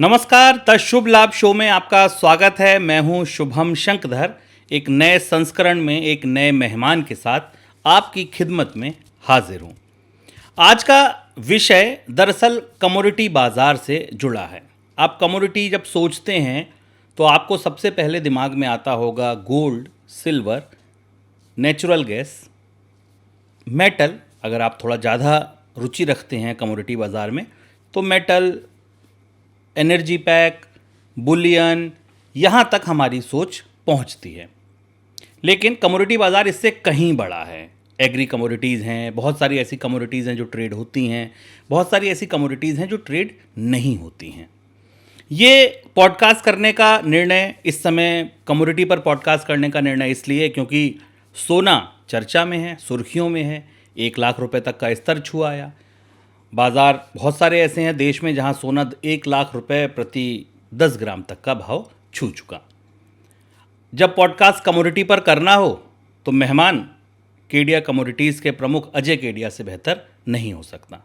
नमस्कार। द शुभ लाभ शो में आपका स्वागत है। मैं हूं शुभम शंकधर। एक नए संस्करण में एक नए मेहमान के साथ आपकी खिदमत में हाजिर हूं। आज का विषय दरअसल कमोडिटी बाजार से जुड़ा है। आप कमोडिटी जब सोचते हैं तो आपको सबसे पहले दिमाग में आता होगा gold, silver, natural gas, metal. अगर आप थोड़ा ज़्यादा रुचि रखते हैं कमोडिटी बाज़ार में तो मेटल, एनर्जी पैक, बुलियन, यहाँ तक हमारी सोच पहुँचती है। लेकिन कमोडिटी बाज़ार इससे कहीं बड़ा है। एग्री कमोडिटीज़ हैं, बहुत सारी ऐसी कमोडिटीज़ हैं जो ट्रेड होती हैं, बहुत सारी ऐसी कमोडिटीज़ हैं जो ट्रेड नहीं होती हैं। ये पॉडकास्ट करने का निर्णय इस समय कमोडिटी पर पॉडकास्ट करने का निर्णय इसलिए क्योंकि सोना चर्चा में है, सुर्खियों में है। 1 लाख रुपए तक का स्तर छुआ आया। बाज़ार बहुत सारे ऐसे हैं देश में जहां सोना 1 लाख रुपए प्रति 10 ग्राम तक का भाव छू चुका। जब पॉडकास्ट कमोडिटी पर करना हो तो मेहमान केडिया कमोडिटीज़ के प्रमुख अजय केडिया से बेहतर नहीं हो सकता।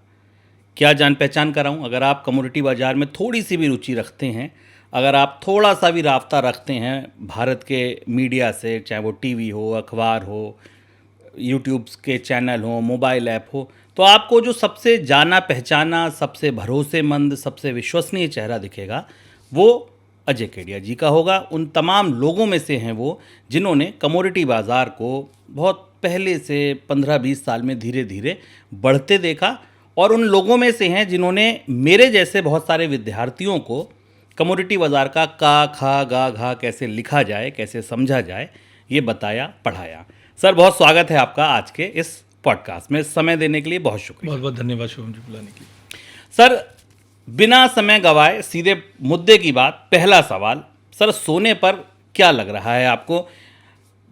क्या जान पहचान कराऊं? अगर आप कमोडिटी बाज़ार में थोड़ी सी भी रुचि रखते हैं, अगर आप थोड़ा सा भी राब्ता रखते हैं भारत के मीडिया से, चाहे वो टीवी हो, अखबार हो, यूट्यूब के चैनल हो, मोबाइल ऐप हो, तो आपको जो सबसे जाना पहचाना, सबसे भरोसेमंद, सबसे विश्वसनीय चेहरा दिखेगा वो अजय केडिया जी का होगा। उन तमाम लोगों में से हैं वो जिन्होंने कमोडिटी बाज़ार को बहुत पहले से 15-20 साल में धीरे धीरे बढ़ते देखा, और उन लोगों में से हैं जिन्होंने मेरे जैसे बहुत सारे विद्यार्थियों को कमोडिटी बाज़ार का का, खा, गा, घा कैसे लिखा जाए, कैसे समझा जाए, ये बताया, पढ़ाया। सर, बहुत स्वागत है आपका आज के इस पॉडकास्ट में। समय देने के लिए बहुत शुक्रिया। बहुत बहुत धन्यवाद शुभम जी बुलाने के लिए। सर, बिना समय गवाए सीधे मुद्दे की बात। पहला सवाल, सर सोने पर क्या लग रहा है आपको?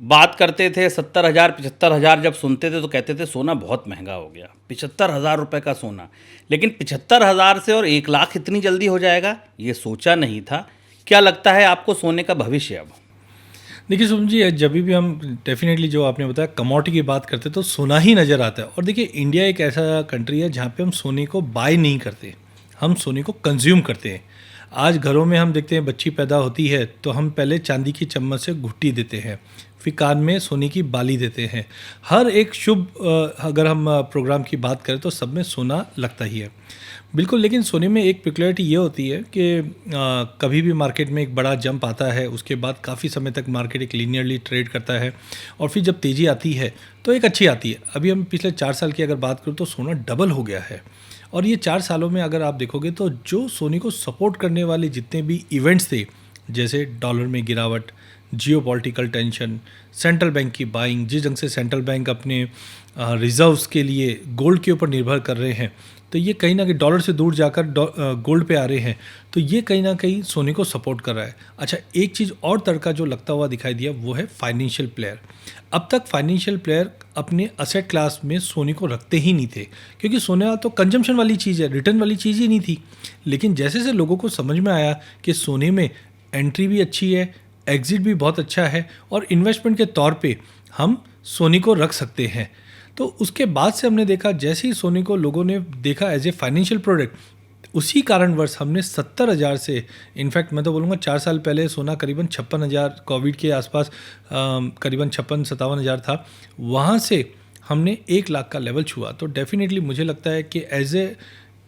बात करते थे 70,000 75,000, जब सुनते थे तो कहते थे सोना बहुत महंगा हो गया। 75,000 रुपये का सोना, लेकिन 75,000 से और 1 लाख इतनी जल्दी हो जाएगा ये सोचा नहीं था। क्या लगता है आपको सोने का भविष्य अब? देखिए शुभम जी, जब भी हम डेफिनेटली जो आपने बताया कमोडिटी की बात करते तो सोना ही नज़र आता है। और देखिए इंडिया एक ऐसा कंट्री है जहाँ पे हम सोने को बाय नहीं करते, हम सोने को कंज्यूम करते हैं। आज घरों में हम देखते हैं बच्ची पैदा होती है तो हम पहले चांदी की चम्मच से घुट्टी देते हैं, फिर कान में सोने की बाली देते हैं। हर एक शुभ अगर हम प्रोग्राम की बात करें तो सब में सोना लगता ही है, बिल्कुल। लेकिन सोने में एक पेक्युलरिटी ये होती है कि कभी भी मार्केट में एक बड़ा जंप आता है, उसके बाद काफ़ी समय तक मार्केट एक लीनियरली ट्रेड करता है, और फिर जब तेज़ी आती है तो एक अच्छी आती है। अभी हम पिछले 4 साल की अगर बात करूँ तो सोना डबल हो गया है। और ये 4 सालों में अगर आप देखोगे तो जो सोने को सपोर्ट करने वाले जितने भी इवेंट्स थे, जैसे डॉलर में गिरावट, जियोपॉलिटिकल टेंशन, सेंट्रल बैंक की बाइंग, जिस ढंग से सेंट्रल बैंक अपने रिजर्व्स के लिए गोल्ड के ऊपर निर्भर कर रहे हैं, तो ये कहीं ना कहीं डॉलर से दूर जाकर गोल्ड पे आ रहे हैं, तो ये कहीं ना कहीं सोने को सपोर्ट कर रहा है। अच्छा, एक चीज़ और तड़का जो लगता हुआ दिखाई दिया वो है फाइनेंशियल प्लेयर। अब तक फाइनेंशियल प्लेयर अपने असेट क्लास में सोने को रखते ही नहीं थे, क्योंकि सोना तो कंजम्पशन वाली चीज़ है, रिटर्न वाली चीज़ ही नहीं थी। लेकिन जैसे जैसे लोगों को समझ में आया कि सोने में एंट्री भी अच्छी है, एग्जिट भी बहुत अच्छा है, और इन्वेस्टमेंट के तौर पे हम सोने को रख सकते हैं, तो उसके बाद से हमने देखा जैसे ही सोने को लोगों ने देखा एज ए फाइनेंशियल प्रोडक्ट, उसी कारणवश हमने 70,000 से, इनफैक्ट मैं तो बोलूँगा 4 साल पहले सोना करीबन 56,000, कोविड के आसपास करीबन 56-57,000 था, वहाँ से हमने 1 लाख का लेवल छुआ। तो डेफिनेटली मुझे लगता है कि as a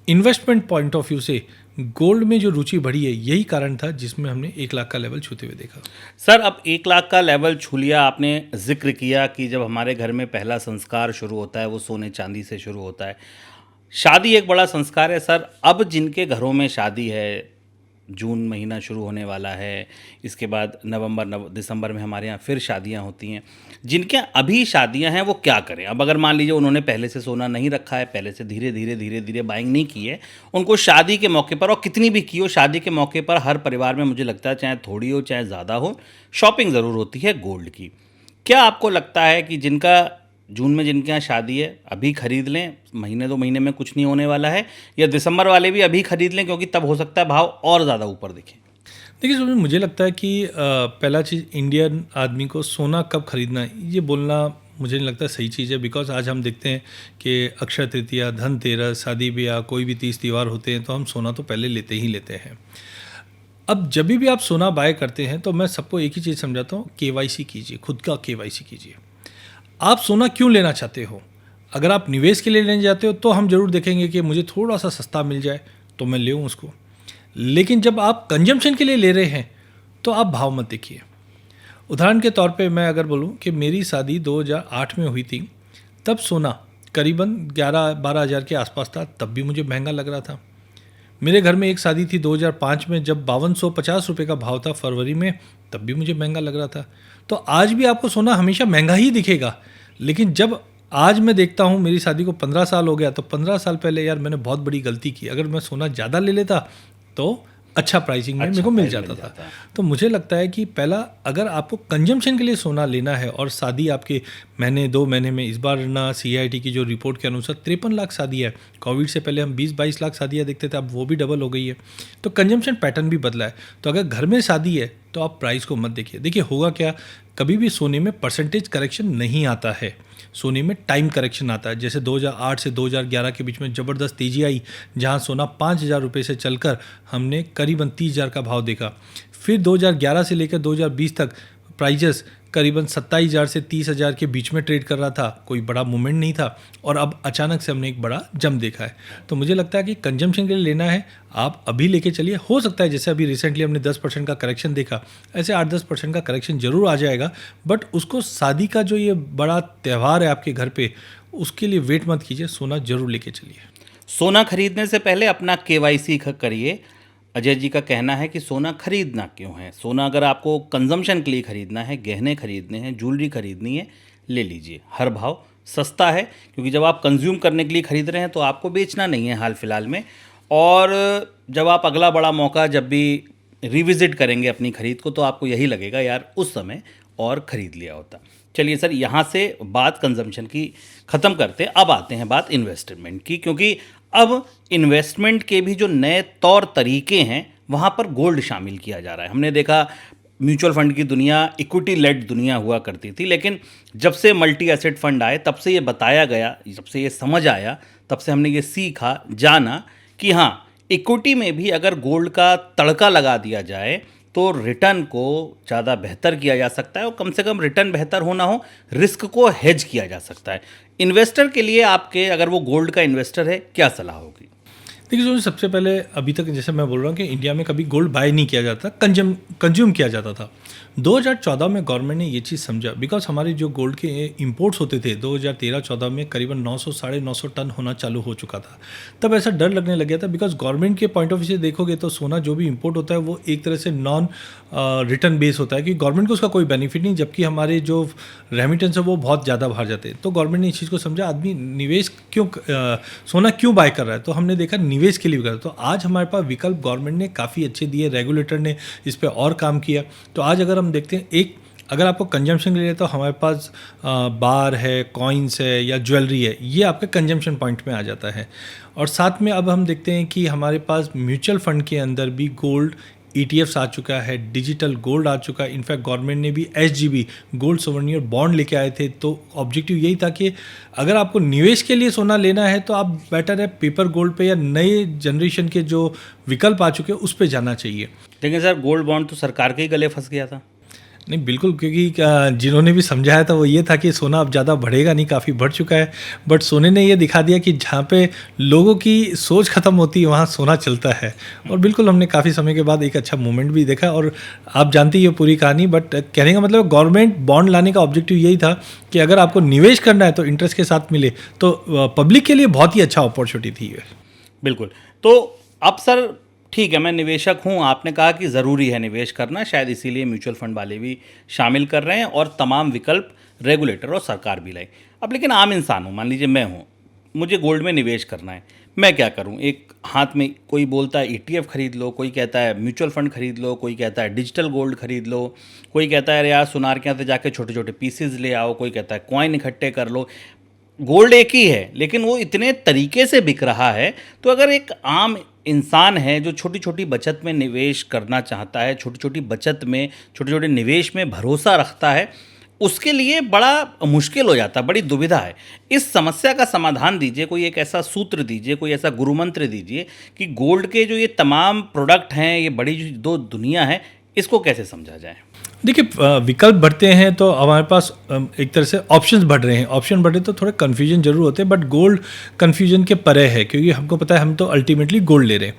investment point of view से गोल्ड में जो रुचि बढ़ी है, यही कारण था जिसमें हमने 1 लाख का लेवल छूते हुए देखा। सर, अब 1 लाख का लेवल छू लिया। आपने जिक्र किया कि जब हमारे घर में पहला संस्कार शुरू होता है वो सोने चांदी से शुरू होता है। शादी एक बड़ा संस्कार है सर। अब जिनके घरों में शादी है, जून महीना शुरू होने वाला है, इसके बाद दिसंबर में हमारे यहाँ फिर शादियाँ होती हैं। जिनके अभी शादियाँ हैं वो क्या करें? अब अगर मान लीजिए उन्होंने पहले से सोना नहीं रखा है, पहले से धीरे धीरे बाइंग नहीं की है, उनको शादी के मौके पर, और कितनी भी की हो, शादी के मौके पर हर परिवार में मुझे लगता है चाहे थोड़ी हो चाहे ज़्यादा हो, शॉपिंग ज़रूर होती है गोल्ड की। क्या आपको लगता है कि जिनका जून में जिनके यहाँ शादी है अभी खरीद लें, महीने 2 महीने में कुछ नहीं होने वाला है, या दिसंबर वाले भी अभी खरीद लें क्योंकि तब हो सकता है भाव और ज़्यादा ऊपर दिखे? देखिए सुनो, मुझे लगता है कि पहला चीज़, इंडियन आदमी को सोना कब खरीदना है ये बोलना मुझे नहीं लगता सही चीज़ है। बिकॉज आज हम देखते हैं कि अक्षय तृतीया, धनतेरस, शादी ब्याह, कोई भी तीज त्यौहार होते हैं तो हम सोना तो पहले लेते ही लेते हैं। अब जब भी आप सोना बाय करते हैं तो मैं सबको एक ही चीज़ समझाता हूँ, केवाईसी कीजिए, खुद का केवाईसी कीजिए। आप सोना क्यों लेना चाहते हो? अगर आप निवेश के लिए लेने जाते हो तो हम जरूर देखेंगे कि मुझे थोड़ा सा सस्ता मिल जाए तो मैं लेऊँ उसको। लेकिन जब आप कंजम्पशन के लिए ले रहे हैं तो आप भाव मत देखिए। उदाहरण के तौर पे मैं अगर बोलूँ कि मेरी शादी 2008 में हुई थी, तब सोना करीबन 11-12 हज़ार के आसपास था, तब भी मुझे महंगा लग रहा था। मेरे घर में एक शादी थी 2005 में, जब 5250 रुपये का भाव था फरवरी में, तब भी मुझे महंगा लग रहा था। तो आज भी आपको सोना हमेशा महंगा ही दिखेगा, लेकिन जब आज मैं देखता हूँ, मेरी शादी को 15 साल हो गया, तो 15 साल पहले यार मैंने बहुत बड़ी गलती की। अगर मैं सोना ज़्यादा ले लेता तो अच्छा प्राइसिंग में मेरे को मिल जाता था। तो मुझे लगता है कि पहला, अगर आपको कंजम्पशन के लिए सोना लेना है और शादी आपके महीने 2 महीने में, इस बार ना CIT की जो रिपोर्ट के अनुसार 53 लाख शादी है। कोविड से पहले हम 20-22 लाख शादियाँ देखते थे, अब वो भी डबल हो गई है। तो कंजम्पशन पैटर्न भी बदला है। तो अगर घर में शादी है तो आप प्राइस को मत देखिए। देखिए होगा क्या, कभी भी सोने में परसेंटेज करेक्शन नहीं आता है, सोने में टाइम करेक्शन आता है। जैसे 2008 से 2011 के बीच में ज़बरदस्त तेज़ी आई, जहां सोना 5,000 रुपये से चलकर हमने करीबन 30,000 का भाव देखा। फिर 2011 से लेकर 2020 तक प्राइजेस करीबन 27,000 से 30,000 के बीच में ट्रेड कर रहा था, कोई बड़ा मूवमेंट नहीं था, और अब अचानक से हमने एक बड़ा जंप देखा है। तो मुझे लगता है कि कंजम्पशन के लिए लेना है, आप अभी लेके चलिए। हो सकता है जैसे अभी रिसेंटली हमने 10% का करेक्शन देखा, ऐसे 8-10% का करेक्शन जरूर आ जाएगा, बट उसको शादी का जो ये बड़ा त्यौहार है आपके घर पे, उसके लिए वेट मत कीजिए, सोना जरूर लेके चलिए। सोना खरीदने से पहले अपना KYC करिए। अजय जी का कहना है कि सोना खरीदना क्यों है। सोना अगर आपको कंजम्पशन के लिए खरीदना है, गहने खरीदने हैं, ज्वेलरी खरीदनी है, ले लीजिए। हर भाव सस्ता है, क्योंकि जब आप कंज्यूम करने के लिए खरीद रहे हैं तो आपको बेचना नहीं है हाल फिलहाल में। और जब आप अगला बड़ा मौका जब भी रिविज़िट करेंगे अपनी खरीद को, तो आपको यही लगेगा यार उस समय और ख़रीद लिया होता। चलिए सर, यहाँ से बात कंजम्पशन की ख़त्म करते हैं, अब आते हैं बात इन्वेस्टमेंट की, क्योंकि अब इन्वेस्टमेंट के भी जो नए तौर तरीके हैं वहाँ पर गोल्ड शामिल किया जा रहा है। हमने देखा म्यूचुअल फंड की दुनिया इक्विटी लेड दुनिया हुआ करती थी, लेकिन जब से मल्टी एसेट फंड आए तब से ये बताया गया, जब से ये समझ आया, तब से हमने ये सीखा, जाना कि हाँ, इक्विटी में भी अगर गोल्ड का तड़का लगा दिया जाए तो रिटर्न को ज़्यादा बेहतर किया जा सकता है, और कम से कम रिटर्न बेहतर होना हो, रिस्क को हेज किया जा सकता है। इन्वेस्टर के लिए आपके, अगर वो गोल्ड का इन्वेस्टर है, क्या सलाह होगी? देखिए, सबसे पहले अभी तक जैसे मैं बोल रहा हूँ कि इंडिया में कभी गोल्ड बाय नहीं किया जाता, कंज्यूम किया जाता था। 2014 में गवर्नमेंट ने ये चीज़ समझा, बिकॉज हमारे जो गोल्ड के इंपोर्ट्स होते थे 2013-14 में करीबन 900-950 टन होना चालू हो चुका था। तब ऐसा डर लगने लग गया था, बिकॉज गवर्नमेंट के पॉइंट ऑफ व्यू से देखोगे तो सोना जो भी इंपोर्ट होता है वो एक तरह से नॉन रिटर्न बेस होता है, कि गवर्नमेंट को उसका कोई बेनिफिट नहीं, जबकि हमारे जो रेमिटेंस है वो बहुत ज़्यादा बाहर जाते हैं। तो गवर्नमेंट ने इस चीज़ को समझा, आदमी निवेश क्यों, सोना क्यों बाय कर रहा है, तो हमने देखा निवेश के लिए भी कर। तो आज हमारे पास विकल्प गवर्नमेंट ने काफ़ी अच्छे दिए, रेगुलेटर ने इस पर और काम किया। तो आज अगर हम देखते हैं, एक अगर आपको कंजम्पशन के लिए तो हमारे पास बार है, कॉइन्स है या ज्वेलरी है, ये आपके कंजम्पशन पॉइंट में आ जाता है। और साथ में अब हम देखते हैं कि हमारे पास म्यूचुअल फंड के अंदर भी गोल्ड ETFs आ चुका है, डिजिटल गोल्ड आ चुका है। इनफैक्ट गवर्नमेंट ने भी SGB गोल्ड सोवनियर बॉन्ड लेके आए थे। तो ऑब्जेक्टिव यही था कि अगर आपको निवेश के लिए सोना लेना है तो आप बेटर है पेपर गोल्ड पे या नए जनरेशन के जो विकल्प आ चुके हैं उस पर जाना चाहिए। लेकिन सर, गोल्ड बॉन्ड तो सरकार के ही गले फंस गया था। नहीं, बिल्कुल, क्योंकि जिन्होंने भी समझाया था वो ये था कि सोना अब ज़्यादा बढ़ेगा नहीं, काफ़ी बढ़ चुका है। बट सोने ने ये दिखा दिया कि जहाँ पे लोगों की सोच ख़त्म होती है वहाँ सोना चलता है। और बिल्कुल हमने काफ़ी समय के बाद एक अच्छा मूवमेंट भी देखा, और आप जानती है पूरी कहानी। बट कहने का मतलब गवर्नमेंट बॉन्ड लाने का ऑब्जेक्टिव यही था कि अगर आपको निवेश करना है तो इंटरेस्ट के साथ मिले, तो पब्लिक के लिए बहुत ही अच्छा अपॉर्चुनिटी थी। बिल्कुल। तो अब सर ठीक है, मैं निवेशक हूँ, आपने कहा कि ज़रूरी है निवेश करना, शायद इसीलिए म्यूचुअल फंड वाले भी शामिल कर रहे हैं और तमाम विकल्प रेगुलेटर और सरकार भी लाई। अब लेकिन आम इंसान हूँ, मान लीजिए मैं हूँ, मुझे गोल्ड में निवेश करना है, मैं क्या करूँ? एक हाथ में कोई बोलता है ETF खरीद लो, कोई कहता है म्यूचुअल फंड खरीद लो, कोई कहता है डिजिटल गोल्ड खरीद लो, कोई कहता है अरे यार सुनार के यहाँ से जाके छोटे छोटे पीसेज ले आओ, कोई कहता है कॉइन इकट्ठे कर लो। गोल्ड एक ही है, लेकिन वो इतने तरीके से बिक रहा है। तो अगर एक आम इंसान है जो छोटी छोटी बचत में निवेश करना चाहता है, छोटी छोटी बचत में, छोटे छोटे निवेश में भरोसा रखता है, उसके लिए बड़ा मुश्किल हो जाता है, बड़ी दुविधा है। इस समस्या का समाधान दीजिए, कोई एक ऐसा सूत्र दीजिए, कोई ऐसा गुरुमंत्र दीजिए कि गोल्ड के जो ये तमाम प्रोडक्ट हैं, ये बड़ी जो दो दुनिया है, इसको कैसे समझा जाए। देखिए विकल्प बढ़ते हैं तो हमारे पास एक तरह से ऑप्शंस बढ़ रहे हैं। ऑप्शन बढ़े तो थोड़े कन्फ्यूजन जरूर होते हैं, बट गोल्ड कन्फ्यूजन के परे है, क्योंकि हमको पता है हम तो अल्टीमेटली गोल्ड ले रहे हैं।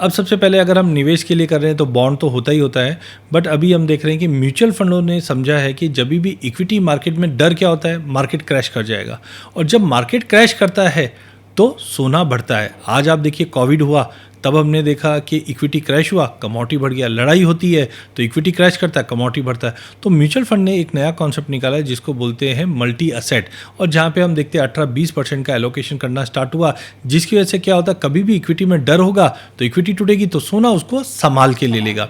अब सबसे पहले अगर हम निवेश के लिए कर रहे हैं तो बॉन्ड तो होता ही होता है, बट अभी हम देख रहे हैं कि म्यूचुअल फंडों ने समझा है कि जब भी इक्विटी मार्केट में डर क्या होता है, मार्केट क्रैश कर जाएगा। और जब मार्केट क्रैश करता है तो सोना बढ़ता है। आज आप देखिए कोविड हुआ तब हमने देखा कि इक्विटी क्रैश हुआ, कमोडिटी बढ़ गया। लड़ाई होती है तो इक्विटी क्रैश करता है, कमोडिटी बढ़ता है। तो म्यूचुअल फंड ने एक नया कॉन्सेप्ट निकाला है जिसको बोलते हैं मल्टी असेट, और जहाँ पे हम देखते हैं 18-20% का एलोकेशन करना स्टार्ट हुआ, जिसकी वजह से क्या होता है, कभी भी इक्विटी में डर होगा तो इक्विटी टूटेगी तो सोना उसको संभाल के ले लेगा।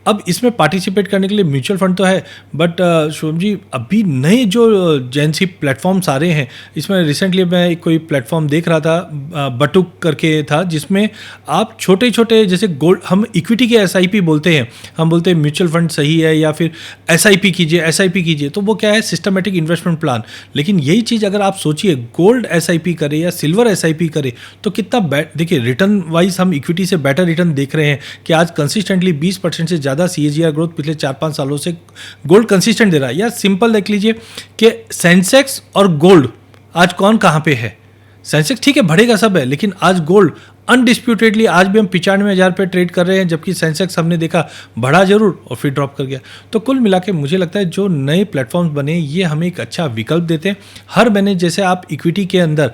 अब इसमें पार्टिसिपेट करने के लिए म्यूचुअल फंड तो है, बट शुभम जी अभी नए जो जेंसी प्लेटफॉर्म्स आ रहे हैं, इसमें रिसेंटली मैं एक कोई प्लेटफॉर्म देख रहा था, बटुक करके था, जिसमें आप छोटे छोटे जैसे गोल्ड, हम इक्विटी के एसआईपी बोलते हैं, हम बोलते हैं म्यूचुअल फंड सही है या फिर एसआईपी कीजिए, तो वो क्या है, सिस्टमेटिक इन्वेस्टमेंट प्लान। लेकिन यही चीज़ अगर आप सोचिए गोल्ड एसआईपी करे या सिल्वर एसआईपी करे तो कितना देखिए रिटर्न वाइज हम इक्विटी से बेटर रिटर्न देख रहे हैं कि आज कंसिस्टेंटली 20% से ज़्यादा CAGR ग्रोथ पिछले 4-5 सालों से गोल्ड कंसिस्टेंट दे रहा है। या सिंपल देख लीजिए कि सेंसेक्स और गोल्ड आज कौन कहाँ पे है। सेंसेक्स ठीक है बढ़ेगा सब है, लेकिन आज गोल्ड अनडिस्प्यूटेडली आज भी हम 95,000 पे ट्रेड कर रहे हैं, जबकि सेंसेक्स हमने देखा बढ़ा जरूर और फिर ड्रॉप कर गया। तो कुल मिला के मुझे लगता है जो नए प्लेटफॉर्म्स बने ये हमें एक अच्छा विकल्प देते हैं। हर महीने जैसे आप इक्विटी के अंदर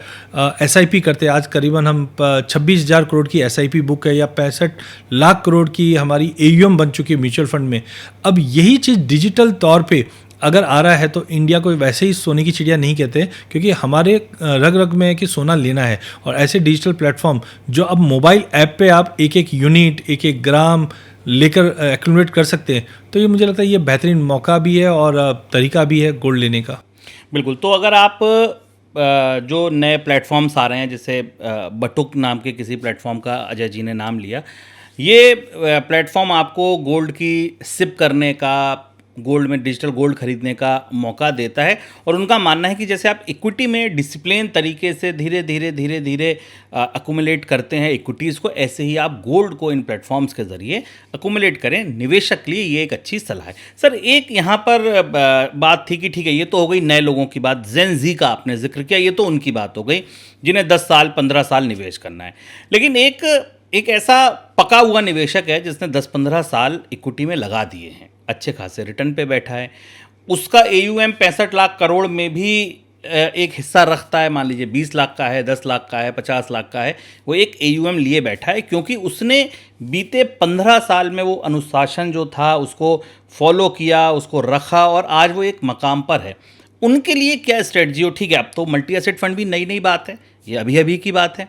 SIP करते हैं, आज करीबन हम 26,000 करोड़ की SIP बुक है, या 65 लाख करोड़ की हमारी AUM बन चुकी है म्यूचुअल फंड में। अब यही चीज़ डिजिटल तौर पर अगर आ रहा है तो इंडिया को वैसे ही सोने की चिड़िया नहीं कहते, क्योंकि हमारे रग रग में है कि सोना लेना है। और ऐसे डिजिटल प्लेटफॉर्म जो अब मोबाइल ऐप पे आप एक एक यूनिट, एक एक ग्राम लेकर एक्यूमुलेट कर सकते हैं, तो ये मुझे लगता है ये बेहतरीन मौका भी है और तरीका भी है गोल्ड लेने का। बिल्कुल। तो अगर आप जो नए प्लेटफॉर्म्स आ रहे हैं, जैसे बटुक नाम के किसी प्लेटफॉर्म का अजय जी ने नाम लिया, ये प्लेटफॉर्म आपको गोल्ड की सिप करने का, गोल्ड में डिजिटल गोल्ड खरीदने का मौका देता है। और उनका मानना है कि जैसे आप इक्विटी में डिसिप्लिन तरीके से धीरे धीरे अकुमुलेट करते हैं इक्विटीज़ को, ऐसे ही आप गोल्ड को इन प्लेटफॉर्म्स के ज़रिए अकुमुलेट करें। निवेशक के लिए ये एक अच्छी सलाह है। सर एक यहाँ पर बात थी कि ठीक है ये तो हो गई नए लोगों की बात, जेन जी का आपने जिक्र किया, ये तो उनकी बात हो गई जिन्हें 10 साल 15 साल निवेश करना है। लेकिन एक ऐसा पका हुआ निवेशक है जिसने 10-15 साल इक्विटी में लगा दिए हैं, अच्छे खासे रिटर्न पे बैठा है, उसका AUM 65 लाख करोड़ में भी एक हिस्सा रखता है, मान लीजिए 20 लाख का है, 10 लाख का है, 50 लाख का है, वो एक AUM लिए बैठा है क्योंकि उसने बीते 15 साल में वो अनुशासन जो था उसको फॉलो किया, उसको रखा, और आज वो एक मकाम पर है। उनके लिए क्या स्ट्रेटजी हो? ठीक है अब तो मल्टी एसेट फंड भी नई बात है, ये अभी अभी की बात है।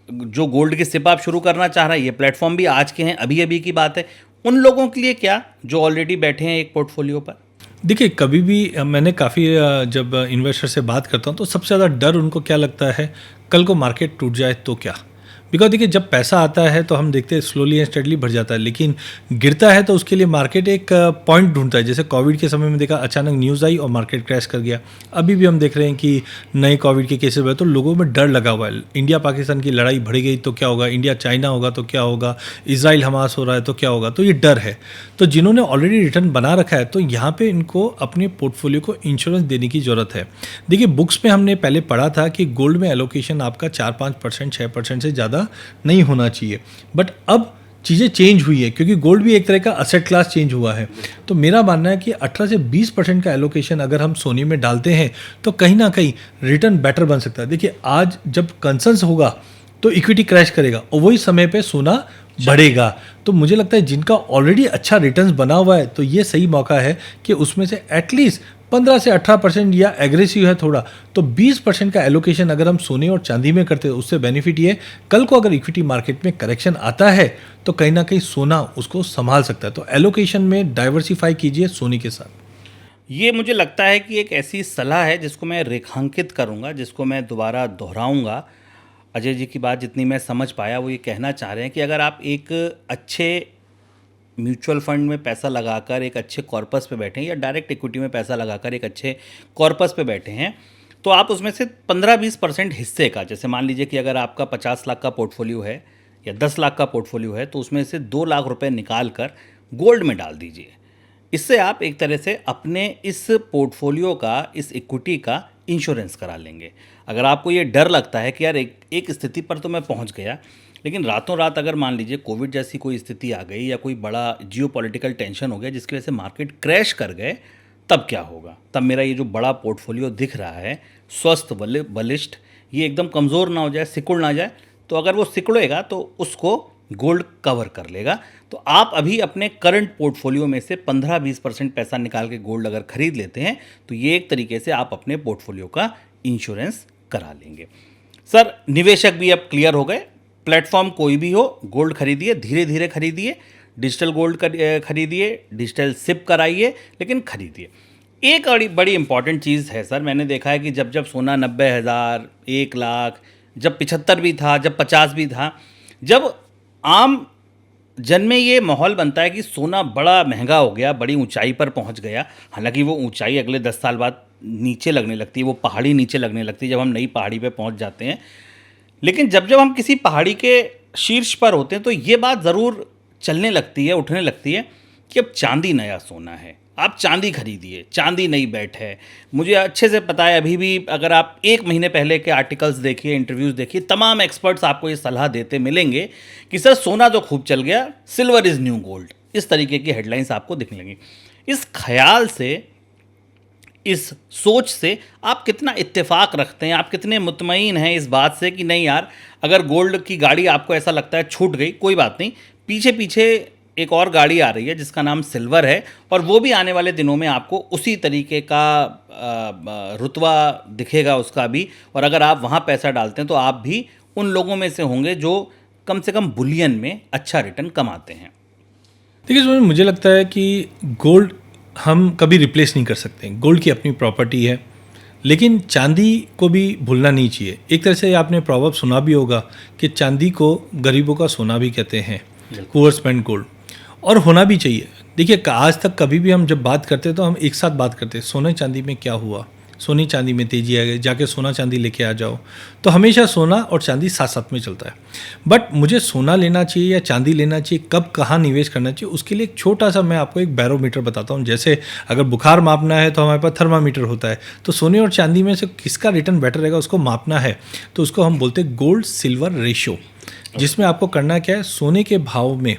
जो गोल्ड की सिप आप शुरू करना चाह रहा है, ये प्लेटफॉर्म भी आज के हैं, अभी अभी की बात है। उन लोगों के लिए क्या जो ऑलरेडी बैठे हैं एक पोर्टफोलियो पर? देखिए कभी भी मैंने काफ़ी जब इन्वेस्टर से बात करता हूँ तो सबसे ज़्यादा डर उनको क्या लगता है, कल को मार्केट टूट जाए तो क्या। बिकॉज देखिए जब पैसा आता है तो हम देखते हैं स्लोली एंड स्टेडली बढ़ जाता है, लेकिन गिरता है तो उसके लिए मार्केट एक पॉइंट ढूंढता है। जैसे कोविड के समय में देखा, अचानक न्यूज़ आई और मार्केट क्रैश कर गया। अभी भी हम देख रहे हैं कि नए कोविड के केसेस हुए तो लोगों में डर लगा हुआ है। इंडिया पाकिस्तान की लड़ाई बढ़ गई तो क्या होगा, इंडिया चाइना होगा तो क्या होगा, इजराइल हमास हो रहा है तो क्या होगा, तो ये डर है। तो जिन्होंने ऑलरेडी रिटर्न बना रखा है तो यहाँ पर इनको अपने पोर्टफोलियो को इंश्योरेंस देने की ज़रूरत है। देखिए बुक्स में हमने पहले पढ़ा था कि गोल्ड में एलोकेशन आपका 4-5%, 6% से ज़्यादा नहीं होना चाहिए, बट अब चीज़ें चेंज हुई है क्योंकि गोल्ड भी एक तरह का असेट क्लास चेंज हुआ है। तो मेरा मानना है कि 18 से 20% का एलोकेशन अगर हम सोने में डालते हैं तो कहीं ना कहीं रिटर्न बेटर बन सकता है। देखिए आज जब कंसर्न्स होगा तो इक्विटी क्रैश करेगा और वही समय पे सोना बढ़ेगा। तो मुझे लगता है जिनका ऑलरेडी अच्छा रिटर्न्स बना हुआ है तो ये सही मौका है कि उसमें से एटलीस्ट 15 से 18% या एग्रेसिव है थोड़ा तो 20% का एलोकेशन अगर हम सोने और चांदी में करते हैं, उससे बेनिफिट ये कल को अगर इक्विटी मार्केट में करेक्शन आता है तो कहीं ना कहीं सोना उसको संभाल सकता है। तो एलोकेशन में डाइवर्सिफाई कीजिए सोने के साथ। ये मुझे लगता है कि एक ऐसी सलाह है जिसको मैं रेखांकित करूंगा, जिसको मैं दोबारा दोहराऊंगा। अजय जी की बात जितनी मैं समझ पाया वो ये कहना चाह रहे हैं कि अगर आप एक अच्छे म्यूचुअल फंड में पैसा लगाकर एक अच्छे कॉर्पस पे बैठे हैं या डायरेक्ट इक्विटी में पैसा लगाकर एक अच्छे कॉर्पस पे बैठे हैं, तो आप उसमें से 15-20% हिस्से का, जैसे मान लीजिए कि अगर आपका 50 लाख का पोर्टफोलियो है या 10 लाख का पोर्टफोलियो है, तो उसमें से 2 लाख रुपए निकाल कर गोल्ड में डाल दीजिए। इससे आप एक तरह से अपने इस पोर्टफोलियो का, इस इक्विटी का इंश्योरेंस करा लेंगे। अगर आपको ये डर लगता है कि यार एक स्थिति पर तो मैं पहुंच गया, लेकिन रातों रात अगर मान लीजिए कोविड जैसी कोई स्थिति आ गई या कोई बड़ा जियोपॉलिटिकल टेंशन हो गया जिसकी वजह से मार्केट क्रैश कर गए, तब क्या होगा? तब मेरा ये जो बड़ा पोर्टफोलियो दिख रहा है, स्वस्थ बलिष्ठ, ये एकदम कमज़ोर ना हो जाए, सिकुड़ ना जाए। तो अगर वो सिकुड़ेगा तो उसको गोल्ड कवर कर लेगा। तो आप अभी अपने करंट पोर्टफोलियो में से 15-20% पैसा निकाल के गोल्ड अगर खरीद लेते हैं, तो ये एक तरीके से आप अपने पोर्टफोलियो का इंश्योरेंस करा लेंगे। सर, निवेशक भी अब क्लियर हो गए। प्लेटफॉर्म कोई भी हो, गोल्ड खरीदिए, धीरे धीरे खरीदिए, डिजिटल गोल्ड खरीदिए, डिजिटल सिप कराइए, लेकिन खरीदिए। एक बड़ी इंपॉर्टेंट चीज़ है सर, मैंने देखा है कि जब जब सोना 90,000, 1 लाख, जब 75 भी था, जब 50 भी था, जब आम जन में ये माहौल बनता है कि सोना बड़ा महंगा हो गया, बड़ी ऊंचाई पर पहुंच गया। हालांकि वो ऊंचाई अगले 10 साल बाद नीचे लगने लगती है, वो पहाड़ी नीचे लगने लगती है जब हम नई पहाड़ी पे पहुंच जाते हैं। लेकिन जब जब हम किसी पहाड़ी के शीर्ष पर होते हैं तो ये बात ज़रूर चलने लगती है, उठने लगती है कि अब चांदी नया सोना है, आप चांदी खरीदिए, चांदी नई बैठ है। मुझे अच्छे से पता है, अभी भी अगर आप 1 महीने पहले के आर्टिकल्स देखिए, इंटरव्यूज़ देखिए, तमाम एक्सपर्ट्स आपको ये सलाह देते मिलेंगे कि सर सोना तो खूब चल गया, सिल्वर इज़ न्यू गोल्ड, इस तरीके की हेडलाइंस आपको दिखने लगेंगी। इस ख्याल से, इस सोच से आप कितना इत्तेफाक रखते हैं, आप कितने मुतमईन हैं इस बात से कि नहीं यार, अगर गोल्ड की गाड़ी आपको ऐसा लगता है छूट गई, कोई बात नहीं, पीछे पीछे एक और गाड़ी आ रही है जिसका नाम सिल्वर है, और वो भी आने वाले दिनों में आपको उसी तरीके का रुतबा दिखेगा उसका भी। और अगर आप वहाँ पैसा डालते हैं तो आप भी उन लोगों में से होंगे जो कम से कम बुलियन में अच्छा रिटर्न कमाते हैं। देखिए, मुझे लगता है कि गोल्ड हम कभी रिप्लेस नहीं कर सकते। गोल्ड की अपनी प्रॉपर्टी है, लेकिन चांदी को भी भूलना नहीं चाहिए। एक तरह से आपने प्रॉवर्ब सुना भी होगा कि चांदी को गरीबों का सोना भी कहते हैं, पुअर स्पेंड गोल्ड, और होना भी चाहिए। देखिए, आज तक कभी भी हम जब बात करते हैं तो हम एक साथ बात करते हैं, सोने चांदी में क्या हुआ, सोने चांदी में तेजी आ गई, जाके सोना चांदी लेके आ जाओ। तो हमेशा सोना और चांदी साथ साथ में चलता है। बट मुझे सोना लेना चाहिए या चांदी लेना चाहिए, कब कहाँ निवेश करना चाहिए, उसके लिए एक छोटा सा मैं आपको एक बैरोमीटर बताता हूँ। जैसे अगर बुखार मापना है तो हमारे पास थर्मामीटर होता है, तो सोने और चांदी में से किसका रिटर्न बेटर रहेगा उसको मापना है, तो उसको हम बोलते हैं गोल्ड सिल्वर रेशियो, जिसमें आपको करना क्या है, सोने के भाव में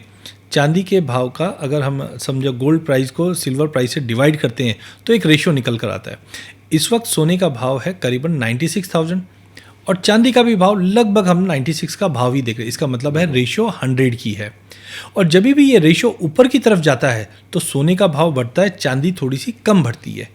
चांदी के भाव का अगर हम समझो गोल्ड प्राइस को सिल्वर प्राइस से डिवाइड करते हैं तो एक रेशियो निकल कर आता है। इस वक्त सोने का भाव है करीबन 96,000 और चांदी का भी भाव लगभग हम 96 का भाव ही देख रहे हैं। इसका मतलब है रेशियो 100 की है। और जब भी ये रेशियो ऊपर की तरफ जाता है तो सोने का भाव बढ़ता है, चांदी थोड़ी सी कम बढ़ती है।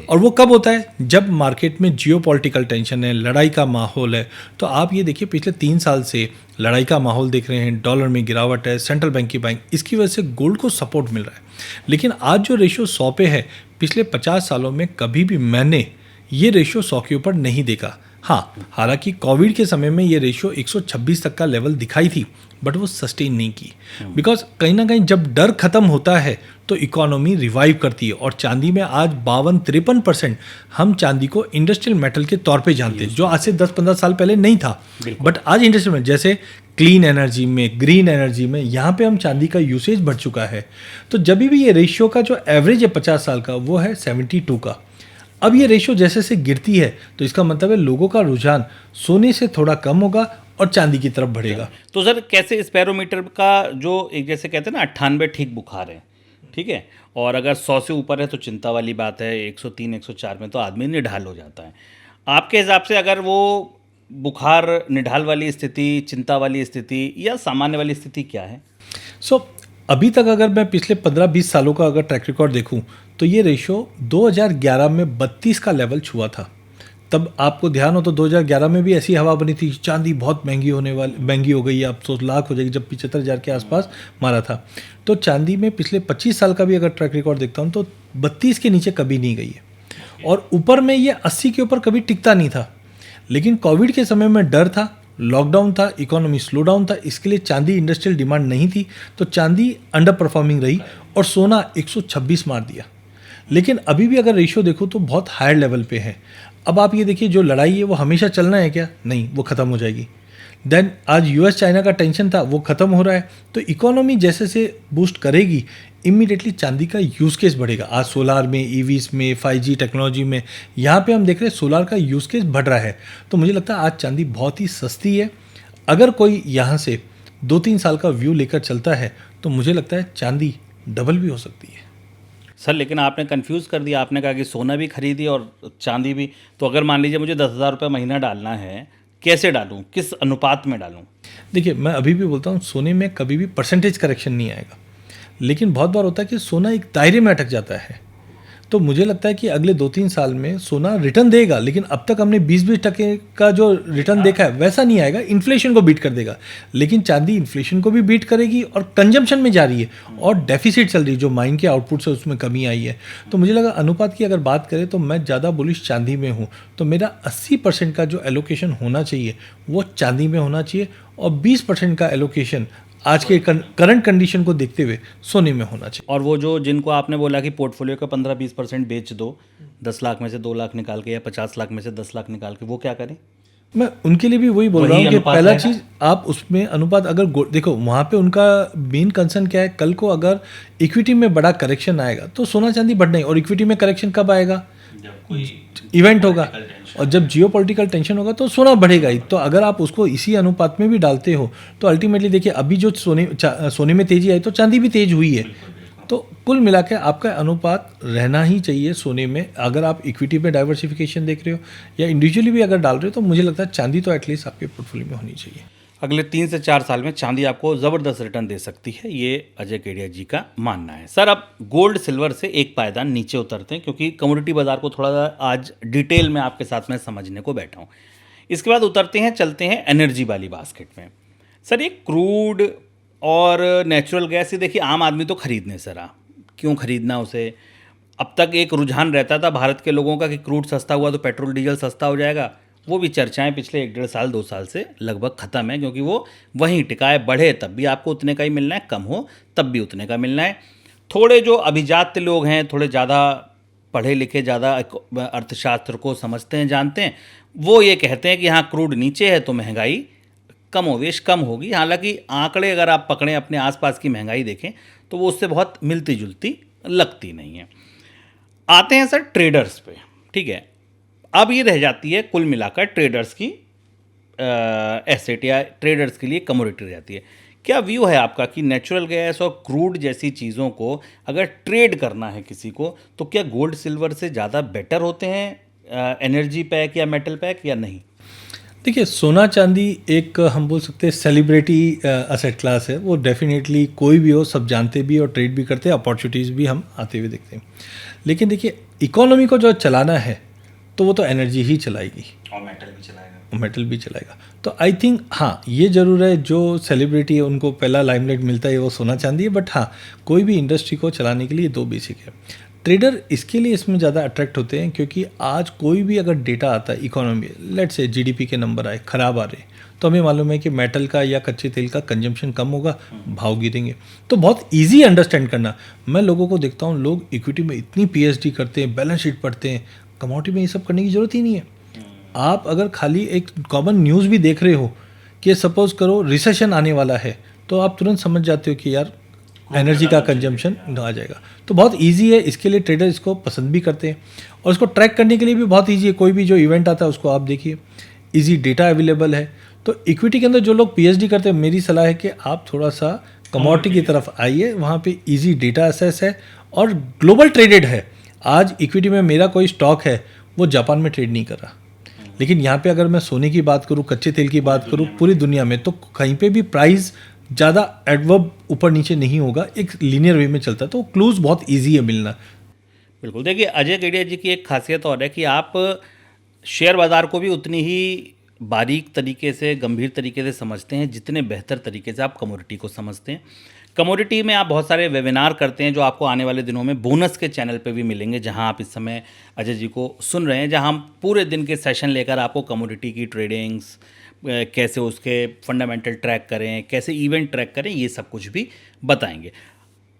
और वो कब होता है, जब मार्केट में जियोपॉलिटिकल टेंशन है, लड़ाई का माहौल है। तो आप ये देखिए, पिछले 3 साल से लड़ाई का माहौल देख रहे हैं, डॉलर में गिरावट है, सेंट्रल बैंक की बाइंग, इसकी वजह से गोल्ड को सपोर्ट मिल रहा है। लेकिन आज जो रेशियो 100 पे है, पिछले 50 सालों में कभी भी मैंने ये रेशियो 100 के ऊपर नहीं देखा। हाँ, हालांकि कोविड के समय में ये रेशियो 126 तक का लेवल दिखाई थी, बट वो सस्टेन नहीं की। बिकॉज कहीं ना कहीं जब डर खत्म होता है तो इकोनॉमी रिवाइव करती है। और चांदी में आज 52-53% हम चांदी को इंडस्ट्रियल मेटल के तौर पे जानते हैं, जो आज से 10-15 साल पहले नहीं था। बट आज इंडस्ट्रियल मेटल, जैसे क्लीन एनर्जी में, ग्रीन एनर्जी में, यहाँ पे हम चांदी का यूसेज बढ़ चुका है। तो जब भी ये रेशियो का जो एवरेज है 50 साल का, वो है 72 का। अब ये रेशियो जैसे से गिरती है तो इसका मतलब है लोगों का रुझान सोने से थोड़ा कम होगा और चांदी की तरफ बढ़ेगा। तो सर, कैसे इस बैरोमीटर का जो एक जैसे कहते हैं ना 98 ठीक बुखार है, ठीक है, और अगर 100 से ऊपर है तो चिंता वाली बात है, 103-104 में तो आदमी निढाल हो जाता है। आपके हिसाब से अगर वो बुखार, निढाल वाली स्थिति, चिंता वाली स्थिति या सामान्य वाली स्थिति क्या है? अभी तक अगर मैं पिछले 15-20 सालों का अगर ट्रैक रिकॉर्ड देखूं तो ये रेशियो 2011 में 32 का लेवल छुआ था। तब आपको ध्यान हो तो 2011 में भी ऐसी हवा बनी थी, चांदी बहुत महंगी हो गई, अब तो लाख हो जाएगी, जब 75,000 के आसपास मारा था। तो चांदी में पिछले 25 साल का भी अगर ट्रैक रिकॉर्ड देखता हूँ तो 32 के नीचे कभी नहीं गई है, और ऊपर में ये 80 के ऊपर कभी टिकता नहीं था। लेकिन कोविड के समय में डर था लॉकडाउन था, इकोनॉमी स्लो डाउन था, इसके लिए चांदी इंडस्ट्रियल डिमांड नहीं थी, तो चांदी अंडर परफॉर्मिंग रही और सोना 126 मार दिया। लेकिन अभी भी अगर रेशियो देखो तो बहुत हायर लेवल पे है। अब आप ये देखिए, जो लड़ाई है वो हमेशा चलना है क्या? नहीं, वो ख़त्म हो जाएगी। देन आज यूएस चाइना का टेंशन था, वो ख़त्म हो रहा है, तो इकोनॉमी जैसे से बूस्ट करेगी, इमीडिएटली चांदी का यूज़ केस बढ़ेगा। आज सोलार में, ईवीज में, 5G टेक्नोलॉजी में, यहाँ पे हम देख रहे हैं सोलार का यूज़ केस बढ़ रहा है। तो मुझे लगता है आज चांदी बहुत ही सस्ती है। अगर कोई यहाँ से 2-3 साल का व्यू लेकर चलता है तो मुझे लगता है चांदी डबल भी हो सकती है। सर लेकिन आपने कंफ्यूज कर दिया, आपने कहा कि सोना भी खरीदी और चांदी भी। तो अगर मान लीजिए मुझे 10,000 रुपये महीना डालना है, कैसे डालूं, किस अनुपात में डालूं? देखिए, मैं अभी भी बोलता हूँ सोने में कभी भी परसेंटेज करेक्शन नहीं आएगा, लेकिन बहुत बार होता है कि सोना एक दायरे में अटक जाता है। तो मुझे लगता है कि अगले 2-3 साल में सोना रिटर्न देगा, लेकिन अब तक हमने 20-20% का जो रिटर्न देखा है वैसा नहीं आएगा, इन्फ्लेशन को बीट कर देगा। लेकिन चांदी इन्फ्लेशन को भी बीट करेगी और कंजम्पशन में जा रही है और डेफिसिट चल रही है, जो माइन के आउटपुट से उसमें कमी आई है। तो मुझे लगा अनुपात की अगर बात करें तो मैं ज़्यादा बुलिश चांदी में हूँ। तो मेरा 80% का जो एलोकेशन होना चाहिए वो चांदी में होना चाहिए और 20% का एलोकेशन आज के करंट कंडीशन को देखते हुए सोने में होना चाहिए। और वो जो जिनको आपने बोला कि पोर्टफोलियो का 15-20% बेच दो, 10 लाख में से 2 लाख निकाल के या 50 लाख में से 10 लाख निकाल के, वो क्या करें? मैं उनके लिए भी वही बोल रहा हूँ कि अनुपात पहला है। चीज़ आप उसमें अनुपात अगर देखो, वहाँ पे उनका मेन कंसर्न क्या है, कल को अगर इक्विटी में बड़ा करेक्शन आएगा तो सोना चांदी बढ़ना ही, और इक्विटी में करेक्शन कब आएगा? इवेंट होगा, और जब जियोपॉलिटिकल टेंशन होगा तो सोना बढ़ेगा ही। तो अगर आप उसको इसी अनुपात में भी डालते हो तो अल्टीमेटली देखिए, अभी जो सोने में तेजी आई तो चांदी भी तेज हुई है। तो कुल मिला के आपका अनुपात रहना ही चाहिए सोने में। अगर आप इक्विटी में डाइवर्सिफिकेशन देख रहे हो या इंडिविजुअली भी अगर डाल रहे हो तो मुझे लगता है चांदी तो एटलीस्ट आपके पोर्टफोलियो में होनी चाहिए। अगले 3 से 4 साल में चांदी आपको ज़बरदस्त रिटर्न दे सकती है, ये अजय केडिया जी का मानना है। सर अब गोल्ड सिल्वर से एक पायदान नीचे उतरते हैं, क्योंकि कमोडिटी बाजार को थोड़ा आज डिटेल में आपके साथ में समझने को बैठा हूँ। इसके बाद उतरते हैं, चलते हैं एनर्जी वाली बास्केट में। सर ये क्रूड और नेचुरल गैस, ये देखिए आम आदमी तो खरीदने सर क्यों खरीदना उसे। अब तक एक रुझान रहता था भारत के लोगों का कि क्रूड सस्ता हुआ तो पेट्रोल डीजल सस्ता हो जाएगा। वो भी चर्चाएं पिछले 1-1.5 साल 2 साल से लगभग ख़त्म है, क्योंकि वो वहीं टिकाए, बढ़े तब भी आपको उतने का ही मिलना है, कम हो तब भी उतने का मिलना है। थोड़े जो अभिजात्य लोग हैं, थोड़े ज़्यादा पढ़े लिखे, ज़्यादा अर्थशास्त्र को समझते हैं, जानते हैं, वो ये कहते हैं कि हाँ क्रूड नीचे है तो महंगाई कमोवेश कम होगी। हालांकि आंकड़े अगर आप पकड़ें, अपने आसपास की महंगाई देखें तो वो उससे बहुत मिलती जुलती लगती नहीं है। आते हैं सर ट्रेडर्स पे, ठीक है। अब ये रह जाती है कुल मिलाकर ट्रेडर्स की एसेट या ट्रेडर्स के लिए कमोडिटी रह जाती है। क्या व्यू है आपका कि नेचुरल गैस और क्रूड जैसी चीज़ों को अगर ट्रेड करना है किसी को, तो क्या गोल्ड सिल्वर से ज़्यादा बेटर होते हैं एनर्जी पैक या मेटल पैक, या नहीं? देखिए, सोना चांदी एक हम बोल सकते हैं सेलिब्रिटी असेट क्लास है। वो डेफिनेटली कोई भी हो सब जानते भी और ट्रेड भी करते हैं, अपॉर्चुनिटीज़ भी हम आते हुए देखते हैं। लेकिन देखिए, इकोनॉमी को जो चलाना है तो वो तो एनर्जी ही चलाएगी और मेटल भी चलाएगा। मेटल भी चलाएगा। तो आई थिंक हाँ, ये ज़रूर है, जो सेलिब्रिटी है उनको पहला लाइमलाइट मिलता है वो सोना चांदी है। बट हाँ, कोई भी इंडस्ट्री को चलाने के लिए 2 बेसिक है। ट्रेडर इसके लिए इसमें ज़्यादा अट्रैक्ट होते हैं क्योंकि आज कोई भी अगर डेटा आता है इकोनॉमी, लेट से जीडीपी के नंबर आए ख़राब आ रहे, तो हमें मालूम है कि मेटल का या कच्चे तेल का कंजम्पशन कम होगा, भाव गिरेंगे। तो बहुत इजी अंडरस्टैंड करना। मैं लोगों को देखता हूँ, लोग इक्विटी में इतनी पीएचडी करते हैं, बैलेंस शीट पढ़ते हैं, कमोडिटी में ये सब करने की ज़रूरत ही नहीं है। आप अगर खाली एक कॉमन न्यूज़ भी देख रहे हो कि सपोज करो रिसेशन आने वाला है, तो आप तुरंत समझ जाते हो कि यार एनर्जी का कंजम्पशन आ जाएगा। तो बहुत इजी है, इसके लिए ट्रेडर इसको पसंद भी करते हैं और इसको ट्रैक करने के लिए भी बहुत इजी है। कोई भी जो इवेंट आता है उसको आप देखिए, इजी डेटा अवेलेबल है। तो इक्विटी के अंदर जो लोग पीएचडी करते हैं, मेरी सलाह है कि आप थोड़ा सा कमोडिटी की तरफ आइए, वहाँ पे इजी डेटा एक्सेस है और ग्लोबल ट्रेडेड है। आज इक्विटी में मेरा कोई स्टॉक है वो जापान में ट्रेड नहीं कर रहा, लेकिन यहाँ पे अगर मैं सोने की बात करूँ, कच्चे तेल की बात करूँ, पूरी दुनिया में तो कहीं पे भी प्राइस ज़्यादा एडवर्ब ऊपर नीचे नहीं होगा, एक लीनियर वे में चलता है। तो क्लूज बहुत इजी है मिलना। बिल्कुल। देखिए अजय केडिया जी की एक खासियत और है कि आप शेयर बाज़ार को भी उतनी ही बारीक तरीके से, गंभीर तरीके से समझते हैं जितने बेहतर तरीके से आप कमोडिटी को समझते हैं। कमोडिटी में आप बहुत सारे वेबिनार करते हैं जो आपको आने वाले दिनों में बोनस के चैनल पे भी मिलेंगे, जहां आप इस समय अजय जी को सुन रहे हैं, जहां हम पूरे दिन के सेशन लेकर आपको कमोडिटी की ट्रेडिंग्स, कैसे उसके फंडामेंटल ट्रैक करें, कैसे इवेंट ट्रैक करें, ये सब कुछ भी बताएंगे।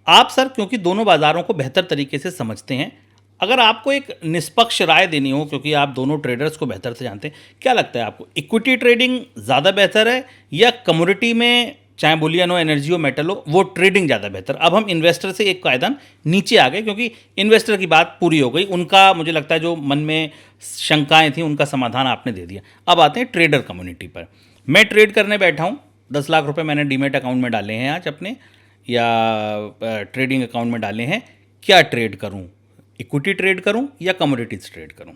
आप सर क्योंकि दोनों बाज़ारों को बेहतर तरीके से समझते हैं, अगर आपको एक निष्पक्ष राय देनी हो, क्योंकि आप दोनों ट्रेडर्स को बेहतर से जानते हैं, क्या लगता है आपको, इक्विटी ट्रेडिंग ज़्यादा बेहतर है या कमोडिटी में, चाहे बुलियन हो, एनर्जी हो, मेटल हो, वो ट्रेडिंग ज़्यादा बेहतर? अब हम इन्वेस्टर से एक कायदा नीचे आ गए, क्योंकि इन्वेस्टर की बात पूरी हो गई, उनका मुझे लगता है जो मन में शंकाएं थी उनका समाधान आपने दे दिया। अब आते हैं ट्रेडर कम्युनिटी पर। मैं ट्रेड करने बैठा हूँ, 10 लाख रुपए मैंने डीमेट अकाउंट में डाले हैं आज अपने, या ट्रेडिंग अकाउंट में डाले हैं, क्या ट्रेड करूँ? इक्विटी ट्रेड करूँ या कमोडिटीज ट्रेड करूँ?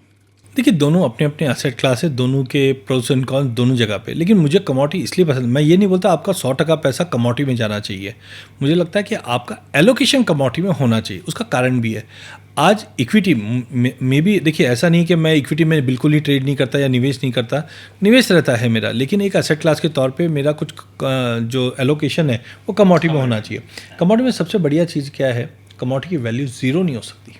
देखिए, दोनों अपने अपने एसेट क्लास है, दोनों के प्रोस एंड कॉन्स दोनों जगह पे। लेकिन मुझे कमोडिटी इसलिए पसंद, मैं ये नहीं बोलता आपका 100% पैसा कमोडिटी में जाना चाहिए। मुझे लगता है कि आपका एलोकेशन कमोडिटी में होना चाहिए। उसका कारण भी है, आज इक्विटी में भी देखिए, ऐसा नहीं कि मैं इक्विटी में बिल्कुल ही ट्रेड नहीं करता या निवेश नहीं करता, निवेश रहता है मेरा, लेकिन एक एसेट क्लास के तौर पे मेरा कुछ जो एलोकेशन है वो कमोडिटी में होना चाहिए। कमोडिटी में सबसे बढ़िया चीज़ क्या है, कमोडिटी की वैल्यू ज़ीरो नहीं हो सकती।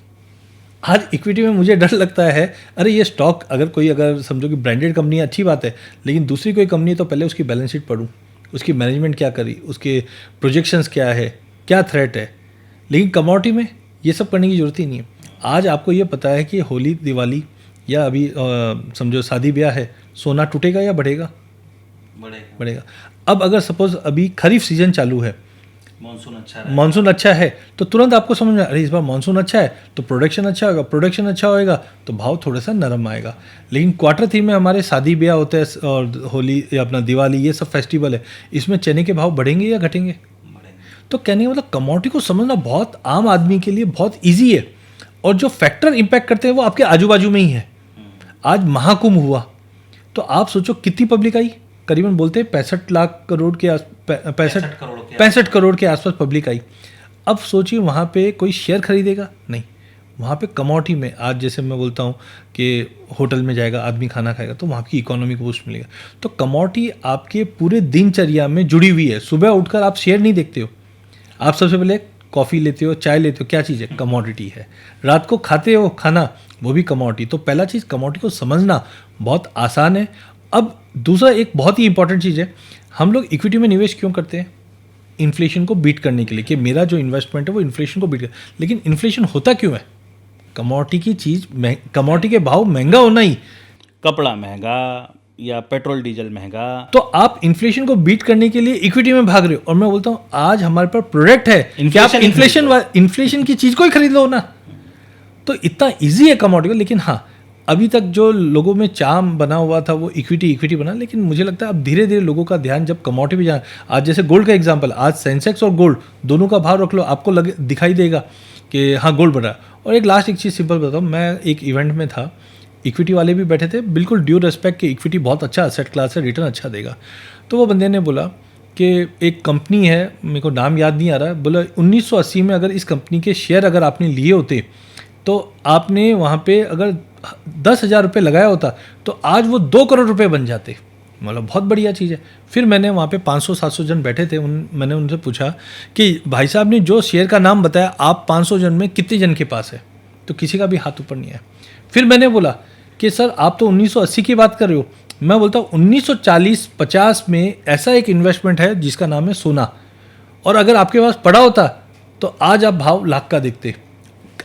आज इक्विटी में मुझे डर लगता है, अरे ये स्टॉक अगर समझो कि ब्रांडेड कंपनी है, अच्छी बात है, लेकिन दूसरी कोई कंपनी है तो पहले उसकी बैलेंस शीट पढूं, उसकी मैनेजमेंट क्या करी, उसके प्रोजेक्शंस क्या है, क्या थ्रेट है। लेकिन कमोडिटी में ये सब करने की ज़रूरत ही नहीं है। आज आपको ये पता है कि होली, दिवाली या अभी समझो शादी ब्याह है, सोना टूटेगा या बढ़ेगा? बढ़ेगा। अब अगर सपोज अभी खरीफ सीजन चालू है, मानसून अच्छा है, तो तुरंत आपको समझ में, अरे इस बार मानसून अच्छा है तो प्रोडक्शन अच्छा होगा, प्रोडक्शन अच्छा होएगा तो भाव थोड़ा सा नरम आएगा। लेकिन क्वार्टर 3 में हमारे शादी ब्याह होते हैं और होली या अपना दिवाली, ये सब फेस्टिवल है, इसमें चने के भाव बढ़ेंगे या घटेंगे? तो कहने का मतलब कमोडिटी को समझना बहुत आम आदमी के लिए बहुत ईजी है, और जो फैक्टर इम्पैक्ट करते हैं वो आपके आजू बाजू में ही है। आज महाकुंभ हुआ तो आप सोचो कितनी पब्लिक आई, करीबन बोलते हैं 65 करोड़ के आसपास पब्लिक आई। अब सोचिए वहाँ पे कोई शेयर खरीदेगा? नहीं। वहाँ पे कमोडिटी में, आज जैसे मैं बोलता हूँ कि होटल में जाएगा आदमी, खाना खाएगा, तो वहाँ की इकोनॉमी को बूस्ट मिलेगा। तो कमोडिटी आपके पूरे दिनचर्या में जुड़ी हुई है। सुबह उठकर आप शेयर नहीं देखते हो, आप सबसे पहले कॉफ़ी लेते हो, चाय लेते हो, क्या चीज़ है? कमोडिटी है। रात को खाते हो खाना, वो भी कमोडिटी। तो पहला चीज़, कमोडिटी को समझना बहुत आसान है। अब दूसरा एक बहुत ही इंपॉर्टेंट चीज़ है, हम लोग इक्विटी में निवेश क्यों करते हैं? इन्फ्लेशन को बीट करने के लिए, कि मेरा जो इन्वेस्टमेंट है वो इन्फ्लेशन को बीट कर। लेकिन इन्फ्लेशन होता क्यों है? कमोडिटी की चीज़, कमोडिटी के भाव महंगा होना ही, कपड़ा महंगा या पेट्रोल डीजल महंगा, तो आप इन्फ्लेशन को बीट करने के लिए इक्विटी में भाग रहे हो। और मैं बोलता हूँ आज हमारे पास प्रोडक्ट है कि आप इन्फ्लेशन की चीज़ को ही खरीद लो ना। तो इतना ईजी है कमोडिटी। लेकिन हाँ, अभी तक जो लोगों में चाम बना हुआ था वो इक्विटी बना, लेकिन मुझे लगता है अब धीरे धीरे लोगों का ध्यान जब कमोडिटी पे जाए, आज जैसे गोल्ड का एग्जांपल, आज सेंसेक्स और गोल्ड दोनों का भाव रख लो, आपको दिखाई देगा कि हाँ गोल्ड बढ़ा। और एक लास्ट एक चीज़ सिंपल बताऊँ, मैं एक इवेंट में था, इक्विटी वाले भी बैठे थे, बिल्कुल ड्यू रेस्पेक्ट कि इक्विटी बहुत अच्छा एसेट क्लास है, रिटर्न अच्छा देगा। तो वो बंदे ने बोला कि एक कंपनी है, मेरे को नाम याद नहीं आ रहा है, बोला 1980 में अगर इस कंपनी के शेयर अगर आपने लिए होते तो आपने वहाँ पे अगर 10,000 रुपये लगाया होता तो आज वो 2 करोड़ रुपए बन जाते। मतलब बहुत बढ़िया चीज़ है। फिर मैंने वहाँ पे 500-700 जन बैठे थे, मैंने उनसे पूछा कि भाई साहब ने जो शेयर का नाम बताया, आप 500 जन में कितने जन के पास है? तो किसी का भी हाथ ऊपर नहीं आया। फिर मैंने बोला कि सर आप तो 1980 की बात कर रहे हो, मैं बोलता हूँ 1940-50 में ऐसा एक इन्वेस्टमेंट है जिसका नाम है सोना, और अगर आपके पास पड़ा होता तो आज आप भाव लाख का देखते।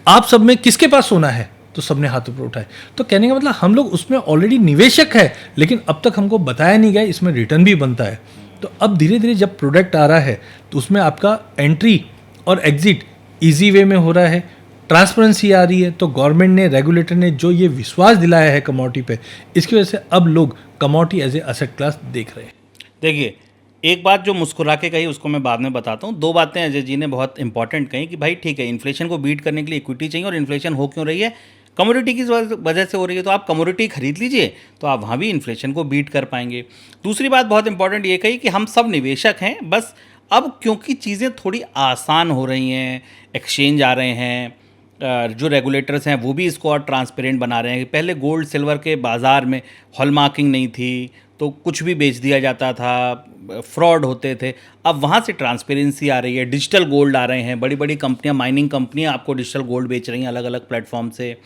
आप सब में किसके पास सोना है? तो सबने हाथ ऊपर उठाए। तो कहने का मतलब हम लोग उसमें ऑलरेडी निवेशक है, लेकिन अब तक हमको बताया नहीं गया इसमें रिटर्न भी बनता है। तो अब धीरे धीरे जब प्रोडक्ट आ रहा है तो उसमें आपका एंट्री और एग्जिट इजी वे में हो रहा है, ट्रांसपेरेंसी आ रही है। तो गवर्नमेंट ने, रेगुलेटर ने जो ये विश्वास दिलाया है कमोडिटी पे, इसकी वजह से अब लोग commodity as a asset class देख रहे हैं। देखिए, एक बात जो मुस्कुरा के कही उसको मैं बाद में बताता हूँ। 2 बातें अजय जी ने बहुत इंपॉर्टेंट कही कि भाई ठीक है, इन्फ्लेशन को बीट करने के लिए इक्विटी चाहिए, और इन्फ्लेशन हो क्यों रही है? कमोडिटी की वजह से हो रही है। तो आप कमोडिटी खरीद लीजिए, तो आप वहाँ भी इन्फ्लेशन को बीट कर पाएंगे। दूसरी बात बहुत इंपॉर्टेंट ये कही कि हम सब निवेशक हैं, बस अब क्योंकि चीज़ें थोड़ी आसान हो रही हैं, एक्सचेंज आ रहे हैं, जो रेगुलेटर्स हैं वो भी इसको और ट्रांसपेरेंट बना रहे हैं। पहले गोल्ड सिल्वर के बाज़ार में हॉलमार्किंग नहीं थी, तो कुछ भी बेच दिया जाता था, फ्रॉड होते थे। अब वहाँ से ट्रांसपेरेंसी आ रही है, डिजिटल गोल्ड आ रहे हैं, बड़ी बड़ी कंपनियां, माइनिंग कंपनियां आपको डिजिटल गोल्ड बेच रही हैं अलग अलग प्लेटफॉर्म से।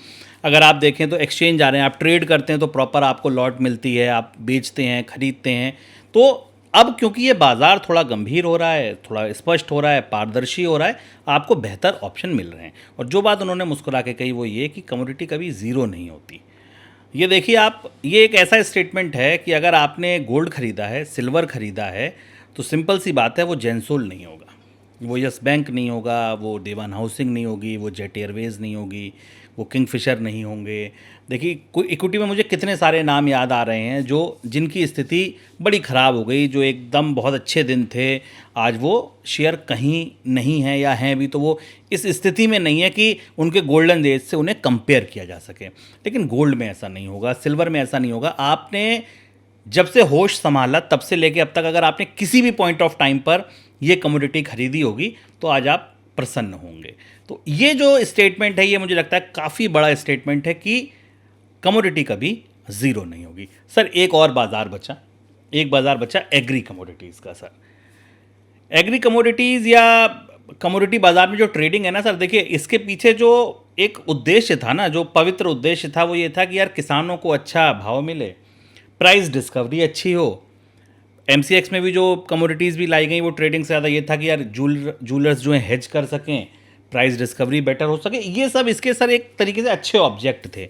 अगर आप देखें तो एक्सचेंज आ रहे हैं, आप ट्रेड करते हैं तो प्रॉपर आपको लॉट मिलती है, आप बेचते हैं, खरीदते हैं। तो अब क्योंकि ये बाज़ार थोड़ा गंभीर हो रहा है, थोड़ा स्पष्ट हो रहा है, पारदर्शी हो रहा है, आपको बेहतर ऑप्शन मिल रहे हैं। और जो बात उन्होंने मुस्कुरा के कही वो ये कि कमोडिटी कभी ज़ीरो नहीं होती। ये देखिए आप, ये एक ऐसा स्टेटमेंट है कि अगर आपने गोल्ड खरीदा है, सिल्वर खरीदा है, तो सिंपल सी बात है वो जेंसोल नहीं होगा, वो यस बैंक नहीं होगा, वो देवान हाउसिंग नहीं होगी, वो जेट एयरवेज़ नहीं होगी, वो किंगफिशर नहीं होंगे। देखिए कोई इक्विटी में मुझे कितने सारे नाम याद आ रहे हैं जो जिनकी स्थिति बड़ी ख़राब हो गई, जो एकदम बहुत अच्छे दिन थे, आज वो शेयर कहीं नहीं है, या हैं भी तो वो इस स्थिति में नहीं है कि उनके गोल्डन डेज से उन्हें कंपेयर किया जा सके। लेकिन गोल्ड में ऐसा नहीं होगा, सिल्वर में ऐसा नहीं होगा। आपने जब से होश संभाला तब से लेके अब तक अगर आपने किसी भी पॉइंट ऑफ टाइम पर ये कमोडिटी खरीदी होगी तो आज आप प्रसन्न होंगे। तो ये जो स्टेटमेंट है ये मुझे लगता है काफ़ी बड़ा स्टेटमेंट है कि कमोडिटी कभी ज़ीरो नहीं होगी। सर एक और बाज़ार बचा, एक बाज़ार बचा एग्री कमोडिटीज़ का। सर एग्री कमोडिटीज़ या कमोडिटी बाज़ार में जो ट्रेडिंग है ना सर, देखिए इसके पीछे जो एक उद्देश्य था ना, जो पवित्र उद्देश्य था, वो ये था कि यार किसानों को अच्छा भाव मिले, प्राइस डिस्कवरी अच्छी हो। एमसीएक्स में भी जो कमोडिटीज़ भी लाई गई वो ट्रेडिंग से ज़्यादा ये था कि यार जूलर्स जो हैं हेज कर सकें, प्राइस डिस्कवरी बेटर हो सके। ये सब इसके सर एक तरीके से अच्छे ऑब्जेक्ट थे।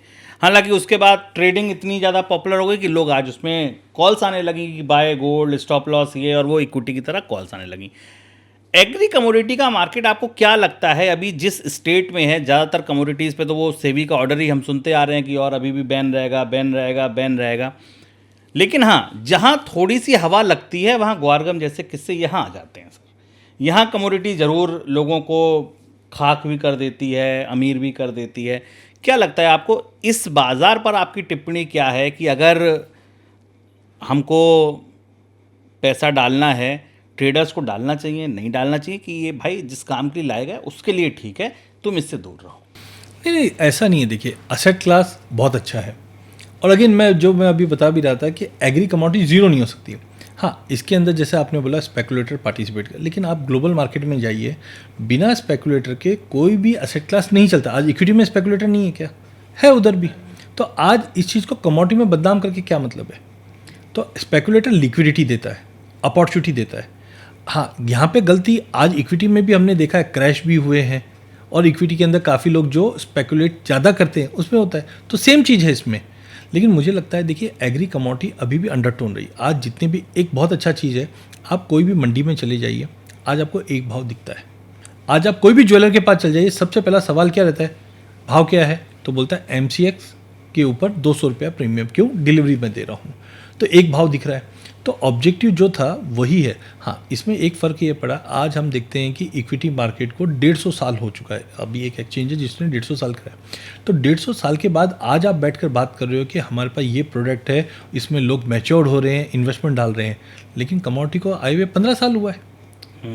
हालांकि उसके बाद ट्रेडिंग इतनी ज़्यादा पॉपुलर हो गई कि लोग आज उसमें कॉल्स आने लगी कि बाय गोल्ड, स्टॉप लॉस, ये और वो इक्विटी की तरह कॉल्स आने लगी। एग्री कमोडिटी का मार्केट आपको क्या लगता है अभी जिस स्टेट में है? ज़्यादातर कमोडिटीज़ पे तो वो सेबी का ऑर्डर ही हम सुनते आ रहे हैं कि और अभी भी बैन रहेगा, बैन रहेगा, बैन रहेगा। लेकिन हाँ, जहाँ थोड़ी सी हवा लगती है वहाँ ग्वारगम जैसे किस्से यहाँ आ जाते हैं सर। यहाँ कमोडिटी ज़रूर लोगों को खाक भी कर देती है, अमीर भी कर देती है। क्या लगता है आपको इस बाज़ार पर? आपकी टिप्पणी क्या है कि अगर हमको पैसा डालना है, ट्रेडर्स को डालना चाहिए, नहीं डालना चाहिए, कि ये भाई जिस काम के लिए लाया गया उसके लिए ठीक है, तुम इससे दूर रहो? नहीं, ऐसा नहीं है। देखिए असेट क्लास बहुत अच्छा है, और अगेन मैं अभी बता भी रहा था कि एग्री कमोडिटी ज़ीरो नहीं हो सकती। हाँ, इसके अंदर जैसे आपने बोला स्पेकुलेटर पार्टिसिपेट कर, लेकिन आप ग्लोबल मार्केट में जाइए, बिना स्पेकुलेटर के कोई भी असेट क्लास नहीं चलता। आज इक्विटी में स्पेकुलेटर नहीं है क्या? है उधर भी। तो आज इस चीज़ को कमोडिटी में बदनाम करके क्या मतलब है? तो स्पेकुलेटर लिक्विडिटी देता है, अपॉर्चुनिटी देता है। हाँ, यहाँ पे गलती आज इक्विटी में भी हमने देखा है, क्रैश भी हुए हैं, और इक्विटी के अंदर काफ़ी लोग जो स्पेकुलेट ज़्यादा करते हैं उसमें होता है। तो सेम चीज़ है इसमें। लेकिन मुझे लगता है देखिए एग्री कमोडिटी अभी भी अंडरटोन रही। आज जितने भी, एक बहुत अच्छा चीज़ है, आप कोई भी मंडी में चले जाइए, आज आपको एक भाव दिखता है। आज आप कोई भी ज्वेलर के पास चल जाइए, सबसे पहला सवाल क्या रहता है? भाव क्या है? तो बोलता है एमसीएक्स के ऊपर 200 रुपया प्रीमियम, क्यों? डिलीवरी में दे रहा हूँ। तो एक भाव दिख रहा है। तो ऑब्जेक्टिव जो था वही है। हाँ, इसमें एक फ़र्क ये पड़ा, आज हम देखते हैं कि इक्विटी मार्केट को 150 साल हो चुका है। अभी एक एक्सचेंज है जिसने 150 साल कराया। तो 150 साल के बाद आज आप बैठकर बात कर रहे हो कि हमारे पास ये प्रोडक्ट है, इसमें लोग मैच्योर्ड हो रहे हैं, इन्वेस्टमेंट डाल रहे हैं। लेकिन कमोडिटी को आए हुए 15 साल हुआ है,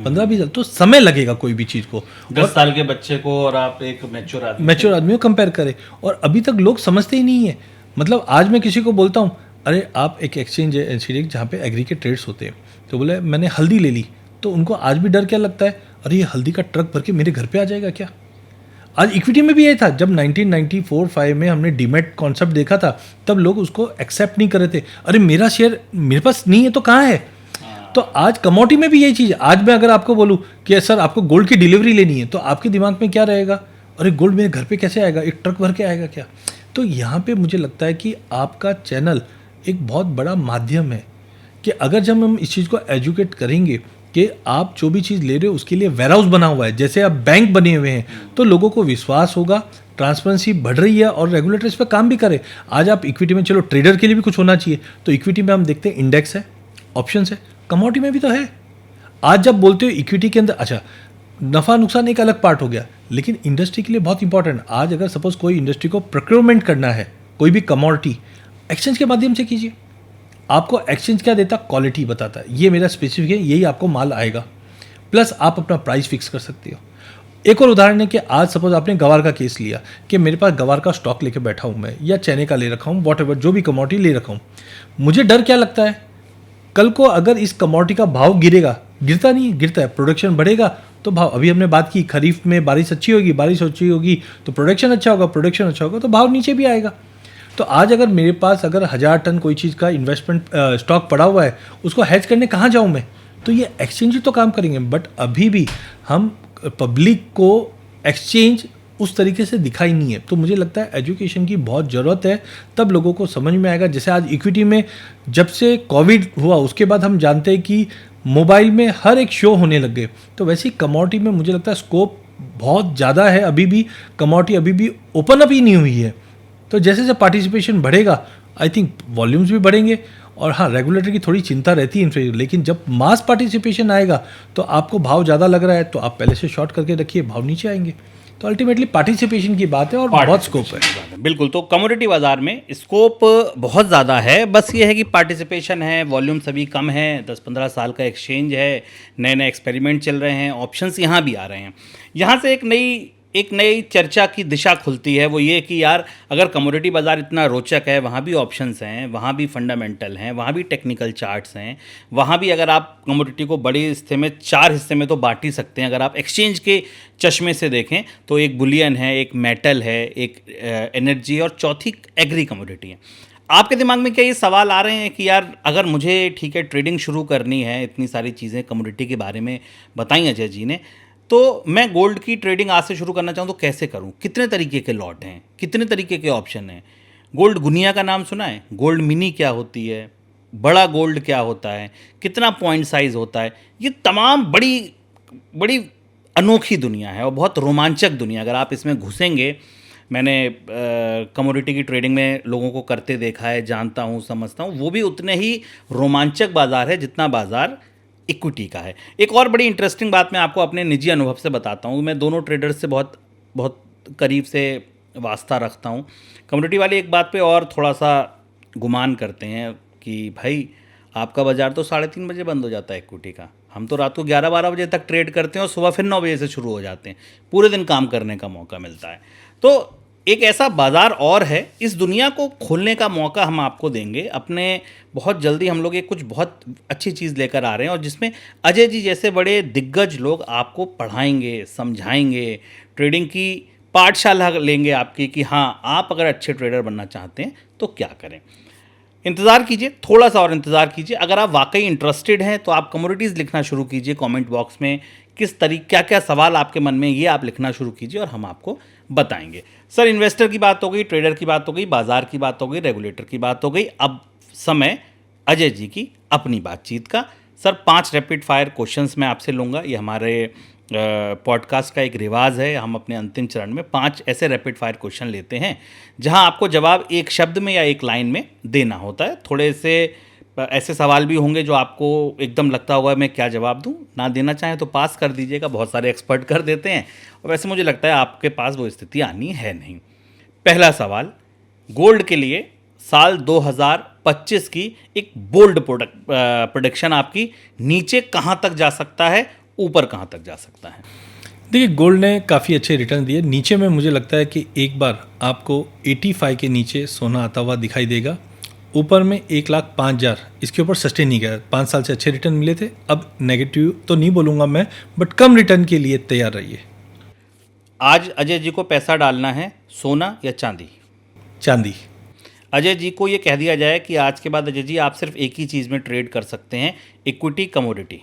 15-20 साल। तो समय लगेगा कोई भी चीज़ को। 10 साल के बच्चे को और आप एक मैच्योर आदमी को कंपेयर करें, और अभी तक लोग समझते ही नहीं है। मतलब आज मैं किसी को बोलता हूँ, अरे आप एक एक्सचेंज है एनसीडी जहाँ पे एग्री के ट्रेड्स होते हैं, तो बोले मैंने हल्दी ले ली, तो उनको आज भी डर क्या लगता है? अरे ये हल्दी का ट्रक भर के मेरे घर पे आ जाएगा क्या? आज इक्विटी में भी ये था, जब 1994-5 में हमने डीमैट कॉन्सेप्ट देखा था, तब लोग उसको एक्सेप्ट नहीं कर रहे थे। अरे मेरा शेयर मेरे पास नहीं है तो कहाँ है? तो आज कमोडिटी में भी यही चीज़ है। आज मैं अगर आपको बोलूँ कि सर आपको गोल्ड की डिलीवरी लेनी है, तो आपके दिमाग में क्या रहेगा? अरे गोल्ड मेरे घर पे कैसे आएगा? एक ट्रक भर के आएगा क्या? तो यहाँ पे मुझे लगता है कि आपका चैनल एक बहुत बड़ा माध्यम है, कि अगर जब हम इस चीज़ को एजुकेट करेंगे कि आप जो भी चीज़ ले रहे हो उसके लिए वेयरहाउस बना हुआ है, जैसे आप बैंक बने हुए हैं, तो लोगों को विश्वास होगा, ट्रांसपेरेंसी बढ़ रही है, और रेगुलेटर इस पर काम भी करे। आज आप इक्विटी में, चलो ट्रेडर के लिए भी कुछ होना चाहिए, तो इक्विटी में हम देखते हैं इंडेक्स है, ऑप्शंस है, कमोडिटी में भी तो है। आज जब बोलते हो इक्विटी के अंदर, अच्छा नफ़ा नुकसान एक अलग पार्ट हो गया, लेकिन इंडस्ट्री के लिए बहुत इंपॉर्टेंट। आज अगर सपोज कोई इंडस्ट्री को प्रोक्योरमेंट करना है, कोई भी कमोडिटी, एक्सचेंज के माध्यम से कीजिए। आपको एक्सचेंज क्या देता? क्वालिटी बताता है, ये मेरा स्पेसिफिक है, यही आपको माल आएगा, प्लस आप अपना प्राइस फिक्स कर सकते हो। एक और उदाहरण है कि आज सपोज आपने गवार का केस लिया कि मेरे पास गवार का स्टॉक लेके बैठा हूँ मैं, या चने का ले रखा हूँ, वॉट जो भी कमोडिटी ले रखा हूँ, मुझे डर क्या लगता है, कल को अगर इस कमोडिटी का भाव गिरेगा, गिरता नहीं है, गिरता है, प्रोडक्शन बढ़ेगा तो भाव, अभी हमने बात की खरीफ में बारिश अच्छी होगी तो प्रोडक्शन अच्छा होगा तो भाव नीचे भी आएगा। तो आज अगर मेरे पास अगर 1000 टन कोई चीज़ का इन्वेस्टमेंट स्टॉक पड़ा हुआ है, उसको हैज करने कहाँ जाऊँ मैं, तो ये एक्सचेंज ही तो काम करेंगे। बट अभी भी हम पब्लिक को एक्सचेंज उस तरीके से दिखाई नहीं है, तो मुझे लगता है एजुकेशन की बहुत ज़रूरत है, तब लोगों को समझ में आएगा। जैसे आज इक्विटी में जब से कोविड हुआ उसके बाद हम जानते हैं कि मोबाइल में हर एक शो होने लग गए, तो वैसे ही कमोडिटी में मुझे लगता है स्कोप बहुत ज़्यादा है। अभी भी कमोडिटी अभी भी ओपन अप ही नहीं हुई है, तो जैसे जैसे पार्टिसिपेशन बढ़ेगा आई थिंक वॉल्यूम्स भी बढ़ेंगे। और हाँ, रेगुलेटर की थोड़ी चिंता रहती है इन्फ्लेशन, लेकिन जब मास पार्टिसिपेशन आएगा तो आपको भाव ज़्यादा लग रहा है तो आप पहले से शॉर्ट करके रखिए, भाव नीचे आएंगे। तो अल्टीमेटली पार्टिसिपेशन की बात है और बहुत स्कोप है। बिल्कुल, तो कमोडिटी बाजार में स्कोप बहुत ज़्यादा है, बस ये है कि पार्टिसिपेशन है, वॉल्यूम सभी कम है, 10-15 साल का एक्सचेंज है, नए नए एक्सपेरिमेंट चल रहे हैं, ऑप्शंस यहाँ भी आ रहे हैं। यहाँ से एक नई चर्चा की दिशा खुलती है, वो ये कि यार अगर कमोडिटी बाज़ार इतना रोचक है, वहाँ भी ऑप्शंस हैं, वहाँ भी फंडामेंटल हैं, वहाँ भी टेक्निकल चार्ट्स हैं, वहाँ भी अगर आप कमोडिटी को बड़े हिस्से में 4 हिस्से में तो बांट ही सकते हैं। अगर आप एक्सचेंज के चश्मे से देखें तो एक बुलियन है, एक मेटल है, एक एनर्जी और चौथी एग्री कमोडिटी है। आपके दिमाग में क्या ये सवाल आ रहे हैं कि यार अगर मुझे ठीक है ट्रेडिंग शुरू करनी है, इतनी सारी चीज़ें कमोडिटी के बारे में बताई अजय जी ने, तो मैं गोल्ड की ट्रेडिंग आज से शुरू करना चाहूँ तो कैसे करूँ? कितने तरीके के लॉट हैं, कितने तरीके के ऑप्शन हैं? गोल्ड गुनिया का नाम सुना है? गोल्ड मिनी क्या होती है? बड़ा गोल्ड क्या होता है? कितना पॉइंट साइज होता है? ये तमाम बड़ी बड़ी अनोखी दुनिया है और बहुत रोमांचक दुनिया। अगर आप इसमें घुसेंगे, मैंने कमोडिटी की ट्रेडिंग में लोगों को करते देखा है, जानता हूँ, समझता हूँ, वो भी उतने ही रोमांचक बाज़ार है जितना बाज़ार इक्विटी का है। एक और बड़ी इंटरेस्टिंग बात मैं आपको अपने निजी अनुभव से बताता हूँ। मैं दोनों ट्रेडर्स से बहुत बहुत करीब से वास्ता रखता हूँ। कमोडिटी वाले एक बात पे और थोड़ा सा गुमान करते हैं कि भाई आपका बाज़ार तो 3:30 बजे बंद हो जाता है इक्विटी का, हम तो रात को 11-12 बजे तक ट्रेड करते हैं और सुबह फिर 9 बजे से शुरू हो जाते हैं, पूरे दिन काम करने का मौका मिलता है। तो एक ऐसा बाज़ार और है, इस दुनिया को खोलने का मौका हम आपको देंगे। अपने बहुत जल्दी हम लोग एक कुछ बहुत अच्छी चीज़ लेकर आ रहे हैं और जिसमें अजय जी जैसे बड़े दिग्गज लोग आपको पढ़ाएंगे, समझाएंगे, ट्रेडिंग की पाठशाला लेंगे आपकी कि हाँ आप अगर अच्छे ट्रेडर बनना चाहते हैं तो क्या करें। इंतज़ार कीजिए, थोड़ा सा और इंतज़ार कीजिए। अगर आप वाकई इंटरेस्टेड हैं तो आप कमोडिटीज़ लिखना शुरू कीजिए कमेंट बॉक्स में, किस तरीके क्या क्या सवाल आपके मन में ये आप लिखना शुरू कीजिए और हम आपको बताएंगे। सर, इन्वेस्टर की बात हो गई, ट्रेडर की बात हो गई, बाजार की बात हो गई, रेगुलेटर की बात हो गई, अब समय अजय जी की अपनी बातचीत का। सर, 5 रैपिड फायर क्वेश्चंस मैं आपसे लूँगा। ये हमारे पॉडकास्ट का एक रिवाज है, हम अपने अंतिम चरण में 5 ऐसे रैपिड फायर क्वेश्चन लेते हैं जहां आपको जवाब एक शब्द में या एक लाइन में देना होता है। थोड़े से ऐसे सवाल भी होंगे जो आपको एकदम लगता होगा मैं क्या जवाब दूं, ना देना चाहें तो पास कर दीजिएगा, बहुत सारे एक्सपर्ट कर देते हैं और वैसे मुझे लगता है आपके पास वो स्थिति आनी है नहीं। पहला सवाल, गोल्ड के लिए साल 2025 की एक बोल्ड प्रोडक्शन आपकी, नीचे कहाँ तक जा सकता है, ऊपर कहाँ तक जा सकता है? देखिए, गोल्ड ने काफ़ी अच्छे रिटर्न दिए। नीचे में मुझे लगता है कि एक बार आपको 85 के नीचे सोना आता हुआ दिखाई देगा, ऊपर में 1,05,000 इसके ऊपर सस्टेन नहीं गया। 5 साल से अच्छे रिटर्न मिले थे, अब नेगेटिव तो नहीं बोलूँगा मैं, बट कम रिटर्न के लिए तैयार रहिए। आज अजय जी को पैसा डालना है, सोना या चांदी? चांदी। अजय जी को ये कह दिया जाए कि आज के बाद अजय जी आप सिर्फ एक ही चीज़ में ट्रेड कर सकते हैं, इक्विटी, कमोडिटी।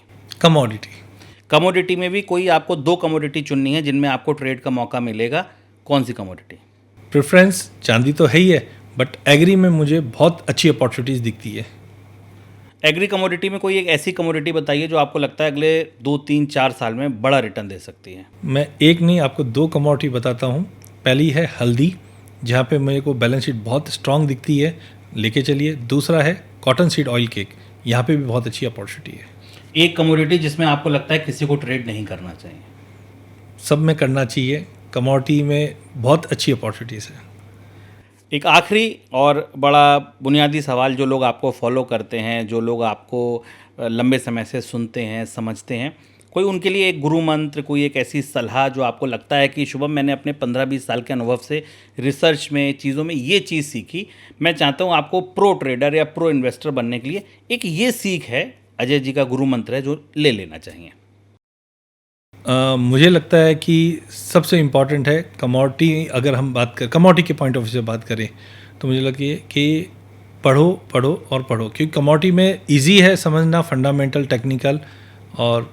कमोडिटी में भी कोई आपको 2 कमोडिटी चुननी है जिनमें आपको ट्रेड का मौका मिलेगा, कौन सी कमोडिटी? प्रेफरेंस चांदी तो है ही है, बट एग्री में मुझे बहुत अच्छी अपॉर्चुनिटीज़ दिखती है। एग्री कमोडिटी में कोई एक ऐसी कमोडिटी बताइए जो आपको लगता है अगले 2-3-4 साल में बड़ा रिटर्न दे सकती है। मैं एक नहीं आपको 2 कमोडिटी बताता हूँ। पहली है हल्दी, जहाँ पे मेरे को बैलेंस शीट बहुत स्ट्रांग दिखती है, लेके चलिए। दूसरा है कॉटन सीड ऑयल केक, यहाँ पे भी बहुत अच्छी अपॉर्चुनिटी है। एक कमोडिटी जिसमें आपको लगता है किसी को ट्रेड नहीं करना चाहिए? सब में करना चाहिए, कमोडिटी में बहुत अच्छी अपॉर्चुनिटीज़ है। एक आखिरी और बड़ा बुनियादी सवाल, जो लोग आपको फॉलो करते हैं, जो लोग आपको लंबे समय से सुनते हैं, समझते हैं, कोई उनके लिए एक गुरु मंत्र, कोई एक ऐसी सलाह जो आपको लगता है कि शुभम मैंने अपने 15-20 साल के अनुभव से रिसर्च में चीज़ों में ये चीज़ सीखी, मैं चाहता हूँ आपको प्रो ट्रेडर या प्रो इन्वेस्टर बनने के लिए एक ये सीख है, अजय जी का गुरु मंत्र है जो ले लेना चाहिए? मुझे लगता है कि सबसे इम्पॉर्टेंट है कमोडिटी। अगर हम बात कर कमोडिटी के पॉइंट ऑफ व्यू से बात करें तो मुझे लगता है कि पढ़ो पढ़ो और पढ़ो, क्योंकि कमोडिटी में इजी है समझना, फंडामेंटल टेक्निकल, और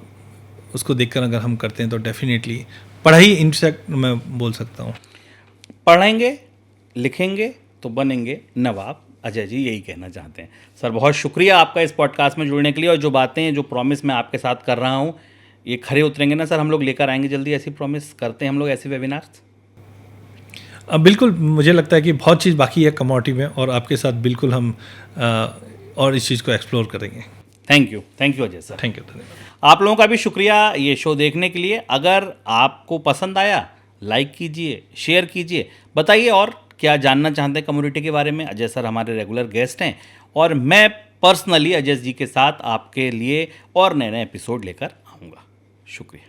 उसको देखकर अगर हम करते हैं तो डेफिनेटली पढ़ाई इनफैक्ट मैं बोल सकता हूँ। पढ़ेंगे लिखेंगे तो बनेंगे नवाब, अजय जी यही कहना चाहते हैं। सर बहुत शुक्रिया आपका इस पॉडकास्ट में जुड़ने के लिए, और जो बातें जो प्रॉमिस मैं आपके साथ कर रहा हूँ ये खरे उतरेंगे ना सर? हम लोग लेकर आएंगे जल्दी, ऐसी प्रॉमिस करते हैं हम लोग ऐसे वेबिनार्स। अब बिल्कुल मुझे लगता है कि बहुत चीज़ बाकी है कमोडिटी में, और आपके साथ बिल्कुल हम और इस चीज़ को एक्सप्लोर करेंगे। Thank you Ajay sir. Thank you, धन्यवाद। आप लोगों का भी शुक्रिया ये शो देखने के लिए। अगर आपको पसंद आया लाइक कीजिए, शेयर कीजिए, बताइए और क्या जानना चाहते हैं कम्युनिटी के बारे में। अजय सर हमारे रेगुलर गेस्ट हैं, और मैं पर्सनली अजय जी के साथ आपके लिए और नए नए एपिसोड लेकर आऊँगा। शुक्रिया।